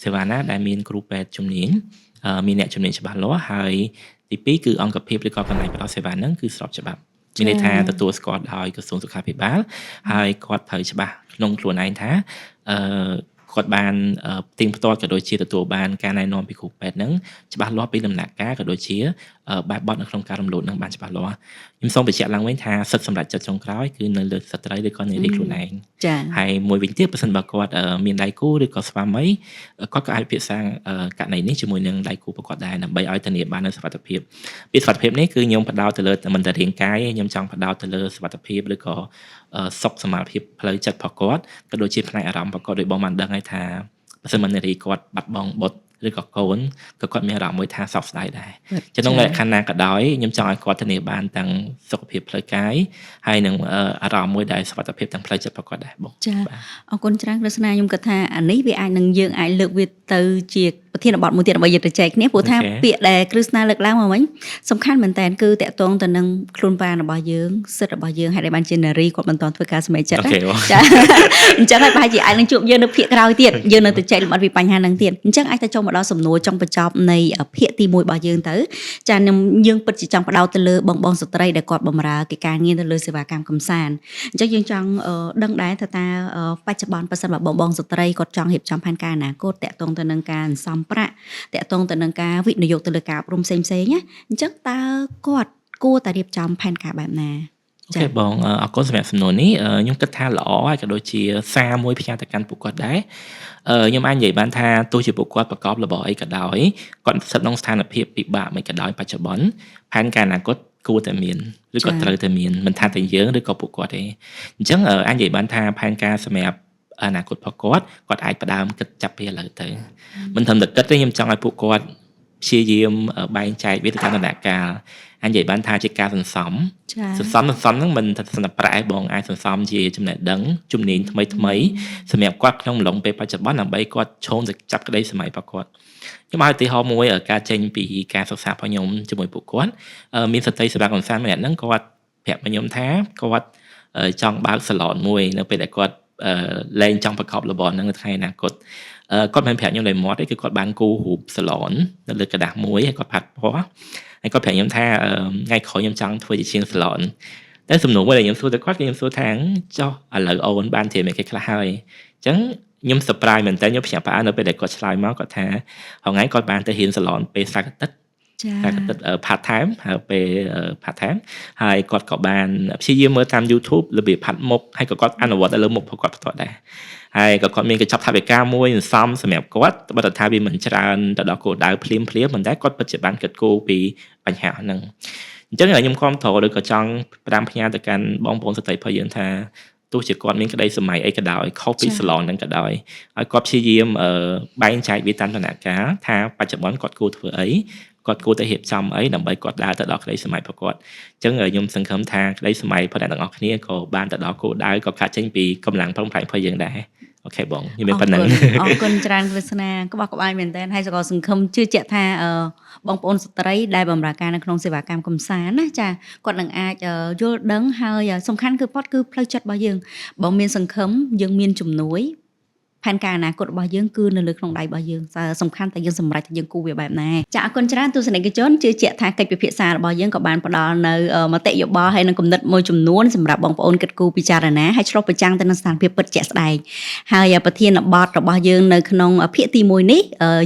សេវាណាដែលមានគ្រូពេទ្យជំនាញមានអ្នកជំនាញច្បាស់លាស់ហើយទី2គឺអង្គភាពឬក៏កន្លែងផ្ដល់សេវាហ្នឹងគឺស្របច្បាប់មានន័យថាទទួលស្គាល់ដោយក្រសួងសុខាភិបាលហើយគាត់ត្រូវច្បាស់ក្នុងខ្លួនឯងថាគាត់បានទៀងផ្ទាត់ក៏ដូចជាទទួលបានការណែនាំពីគ្រូពេទ្យហ្នឹងច្បាស់លាស់ពីដំណាក់កាលក៏ដូចជាបែបបទនៅក្នុងការរំលោភហ្នឹងបានច្បាស់លាស់ខ្ញុំសូមបញ្ជាក់ឡើងវិញថាសិទ្ធិសម្រាប់ចិត្តចុងក្រោយគឺនៅលើស្ត្រីឬក៏នារីខ្លួនឯងចា៎ហើយមួយវិញទៀតបើសិនបើគាត់មានដៃគូឬក៏ស្វាមីគាត់ក៏អាចពិភាក្សាករណីនេះជាមួយនឹងដៃគូរបស់គាត់ដែរដើម្បីឲ្យធានាបាននូវសុវត្ថិភាពពីសុវត្ថិភាពនេះគឺខ្ញុំផ្ដោតទៅលើមិនតែរាងកាយខ្ញុំចង់ផ្ដោតទៅលើសុវត្ថិភាពឬក៏សុខសមត្ថភាពផ្លូវចិត្តរបស់គាត់ក៏ដូចជាផ្នែកអារម្មណ៍របស់គាត់ដោយបងបានដឹងហើយថាបើសិនមកនារីគាត់បាត់បង់បុត្រឬក៏កូនក៏គាត់មានអារម្មណ៍មួយថាសោកស្ដាយដែរចំណុចលក្ខណៈណាក៏ដោយខ្ញុំចង់ឲ្យគាត់ធានាបានទាំងសុខភាពផ្លូវកាយហើយនឹងអារម្មណ៍មួយដែលសុខភាពទាំងផ្លូវចិត្តរបស់គាត់ដែរបងចាអរគុណច្រើនក្រស្នាខ្ញុំគិតថាអានេះវាអាចនឹងយើងអាចលើកវាទៅជាប្រធានបទមួយទៀតដើម្បីយើងទៅចែកគ្នាព្រោះថាពាក្យដែលក្រស្នាលើកឡើងមកវិញសំខាន់មែនតើគឺតកតងទៅនឹងខ្លួនប្រាណរបស់យើងសិទ្ធិរបស់យើងហើយដែលបានជានារីគាត់មិនទាន់ធ្វើការសម្រេចចិត្តចាអញ្ចឹងហើយប្រហែលជាអាចនឹងជួបយើងនៅភាគក្រោយទៀតយើងនៅទៅចែកលម្អិតពីបញ្ហាហ្នឹងទៀតអញ្ចឹងអាចទៅចុងមកដល់សំណួរចុងបញ្ចប់នៃភាគទី1របស់យើងទៅចាយើងពិតជាចង់បដោតទៅលើបងស្ត្រីដែលគាត់បម្រើកិច្ចការងារទៅលើសេវាកម្មកំសាន្តអញ្ចឹងយើងចង់ដឹងដែរថាតើបច្ចុប្បន្នបើសិនបើបងស្ត្រីគាត់ចង់រៀបចំផែនការអនាគតតាក់ទងទៅនឹងការសន្សំប្រាក់តាក់ទងទៅនឹងការវិនិយោគទៅលើការអប់រំផ្សេងៗណាអញ្ចឹងតើគាត់គួរតែរៀបចំផែនការបែបណាអូខេបងអរគុណសម្រាប់សំណួរនេះខ្ញុំគិតថាល្អហើយក៏ដូចជាសារមួយផ្ញើទៅកាន់ពួកគាត់ដែរខ្ញុំអាចនិយាយបានថាទោះជាពួកគាត់ប្រកបរបរអីក៏ដោយគាត់ស្ថិតក្នុងស្ថានភាពពិបាកមិនក៏ដោយបច្ចុប្បន្នផែនការអនាគតគួរតែមានឬក៏ត្រូវតែមានមិនថាតែយើងឬក៏ពួកគាត់ទេអញ្ចឹងអាចនិយាយបានថាផែនការសម្រាប់អនាគតរបស់គាត់អាចផ្ដើមគិតចាប់ពីឥឡូវទៅមិនត្រឹមតែគិតទេខ្ញុំចង់ឲ្យពួកគាត់ព្យាយាមបែងចែកវាទៅតាមដំណាក់កាលអញនិយាយបានថាជាការសន្សំហ្នឹងមិនថាសន្តិប្រាក់ឯងបងអាចសន្សំជាចំណេះដឹងជំនាញថ្មីសម្រាប់គាត់ក្នុងអំឡុងពេលបច្ចុប្បន្នដើម្បីគាត់ឈោងទៅចាប់ក្តីសម័យរបស់គាត់ខ្ញុំឲ្យឧទាហរណ៍មួយការចេញពីការសិក្សារបស់ខ្ញុំជាមួយពួកគាត់មានស្ត្រីសម្រាប់កំសាន្តម្នាក់ហ្នឹងគាត់ប្រាប់ខ្ញុំថាគាត់ចង់បើកសាឡនមួយនៅពេលដែលគាត់លែងចង់ប្រកបរបរហ្នឹងនៅថ្ងៃអនាគតគាត់មិនប្រាប់ខ្ញុំដោយមាត់ទេគឺគាត់បានគូររូបសាឡននៅលើกระดาษមួយហើយគាត់ផាត់ពណ៌ហើយគាត់ប្រាប់ខ្ញុំថាថ្ងៃក្រោយខ្ញុំចង់ធ្វើជាជាងសាឡនតែសំណួរមួយដែលខ្ញុំសួរទៅគាត់គឺខ្ញុំសួរថាចុះឥឡូវអូនបានធៀបមកគេខ្លះហើយអញ្ចឹងខ្ញុំ surprise មែនតើខ្ញុំភ្ញាក់ផ្អើលនៅពេលដែលគាត់ឆ្លើយមកគាត់ថាហងៃគាត់បានទៅរៀនសាឡនពេលសាកទឹកpart time ហើយពេល part time ហើយគាត់ក៏បានព្យាយាមមើលតាម YouTube របៀបផាត់មុខហើយក៏គាត់អនុវត្តទៅលើមុខរបស់គាត់ផ្ទាល់ដែរហើយក៏គាត់មានកញ្ចប់ថវិកាមួយសន្សំសម្រាប់គាត់បើថាវាមិនច្រើនទៅដល់គោលដៅភ្លាមប៉ុន្តែគាត់ពិតជាបានគិតគូរពីបញ្ហាហ្នឹងអញ្ចឹងខ្ញុំគាំទ្រឬក៏ចង់ផ្ដាំផ្ញើទៅកាន់បងប្អូនស្ត្រីរបស់យើងថាទោះជាគាត់មានក្តីសម័យអីក៏ដោយខុសពីសាឡនហ្នឹងក៏ដោយហើយគាត់ព្យាយាមបែងចែកវាតាមដំណាក់កាលថាបច្ចុប្បន្នគាត់គួរធ្វើអីគាត់គួរតែរៀបចំអីដើម្បីគាត់ដើរទៅដល់ក្តីសម័យរបស់គាត់អញ្ចឹងខ្ញុំសង្ឃឹមថាក្តីសម័យរបស់អ្នកទាំងអស់គ្នាក៏បានទៅដល់គោលដៅក៏កាត់ចេញពីកម្លាំងប្រឹងប្រែងរបស់យើងដែរអូខេបងខ្ញុំមានប៉ុណ្ណឹងអរគុណច្រើនក្រស្នាក្បោះក្បាយមែនតើហើយក៏សង្ឃឹមជឿជាក់ថាបងប្អូនស្ត្រីដែលបម្រើការនៅក្នុងសេវាកម្មកំសាន្តណាចាគាត់នឹងអាចយល់ដឹងហើយសំខាន់គឺផ្លូវចិត្តរបស់យើងបើមានសង្ឃឹមយើងមានជំនួយផែនការអនាគតរបស់យើងគឺនៅលើក្នុងដៃរបស់យើងសំខាន់តែយើងសម្រេចថាយើងគូវាបែបណាចាអរគុណច្រើនទស្សនិកជនជឿជាក់ថាកិច្ចពិភាក្សារបស់យើងក៏បានផ្ដល់នៅមតិយោបល់ហើយនឹងគំនិតមួយចំនួនសម្រាប់បងប្អូនគិតគូរពិចារណាហើយឆ្លុះបញ្ចាំងទៅនឹងស្ថានភាពពិតជាក់ស្ដែងហើយប្រធានបទរបស់យើងនៅក្នុងភាគទី1នេះ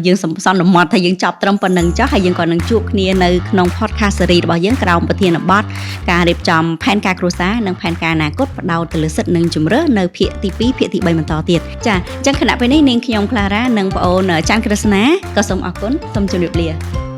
យើងសន្មត់ថាយើងចប់ត្រឹមប៉ុណ្្នឹងចុះហើយយើងក៏នឹងជួបគ្នានៅក្នុង podcast series របស់យើងក្រោមប្រធានបទការរៀបចំផែនការគ្រួសារនិងផែនការអនាគតផ្ដោតទៅលើសិទ្ធិនិងជំរឿនៅភាគទី2ភាគទី3បន្តទៀតចាចឹងខណៈពេលនេះនាងខ្ញុំ Clara និងប្អូនច័ន្ទក្រស្នាក៏សូមអរគុណសូមជម្រាបលា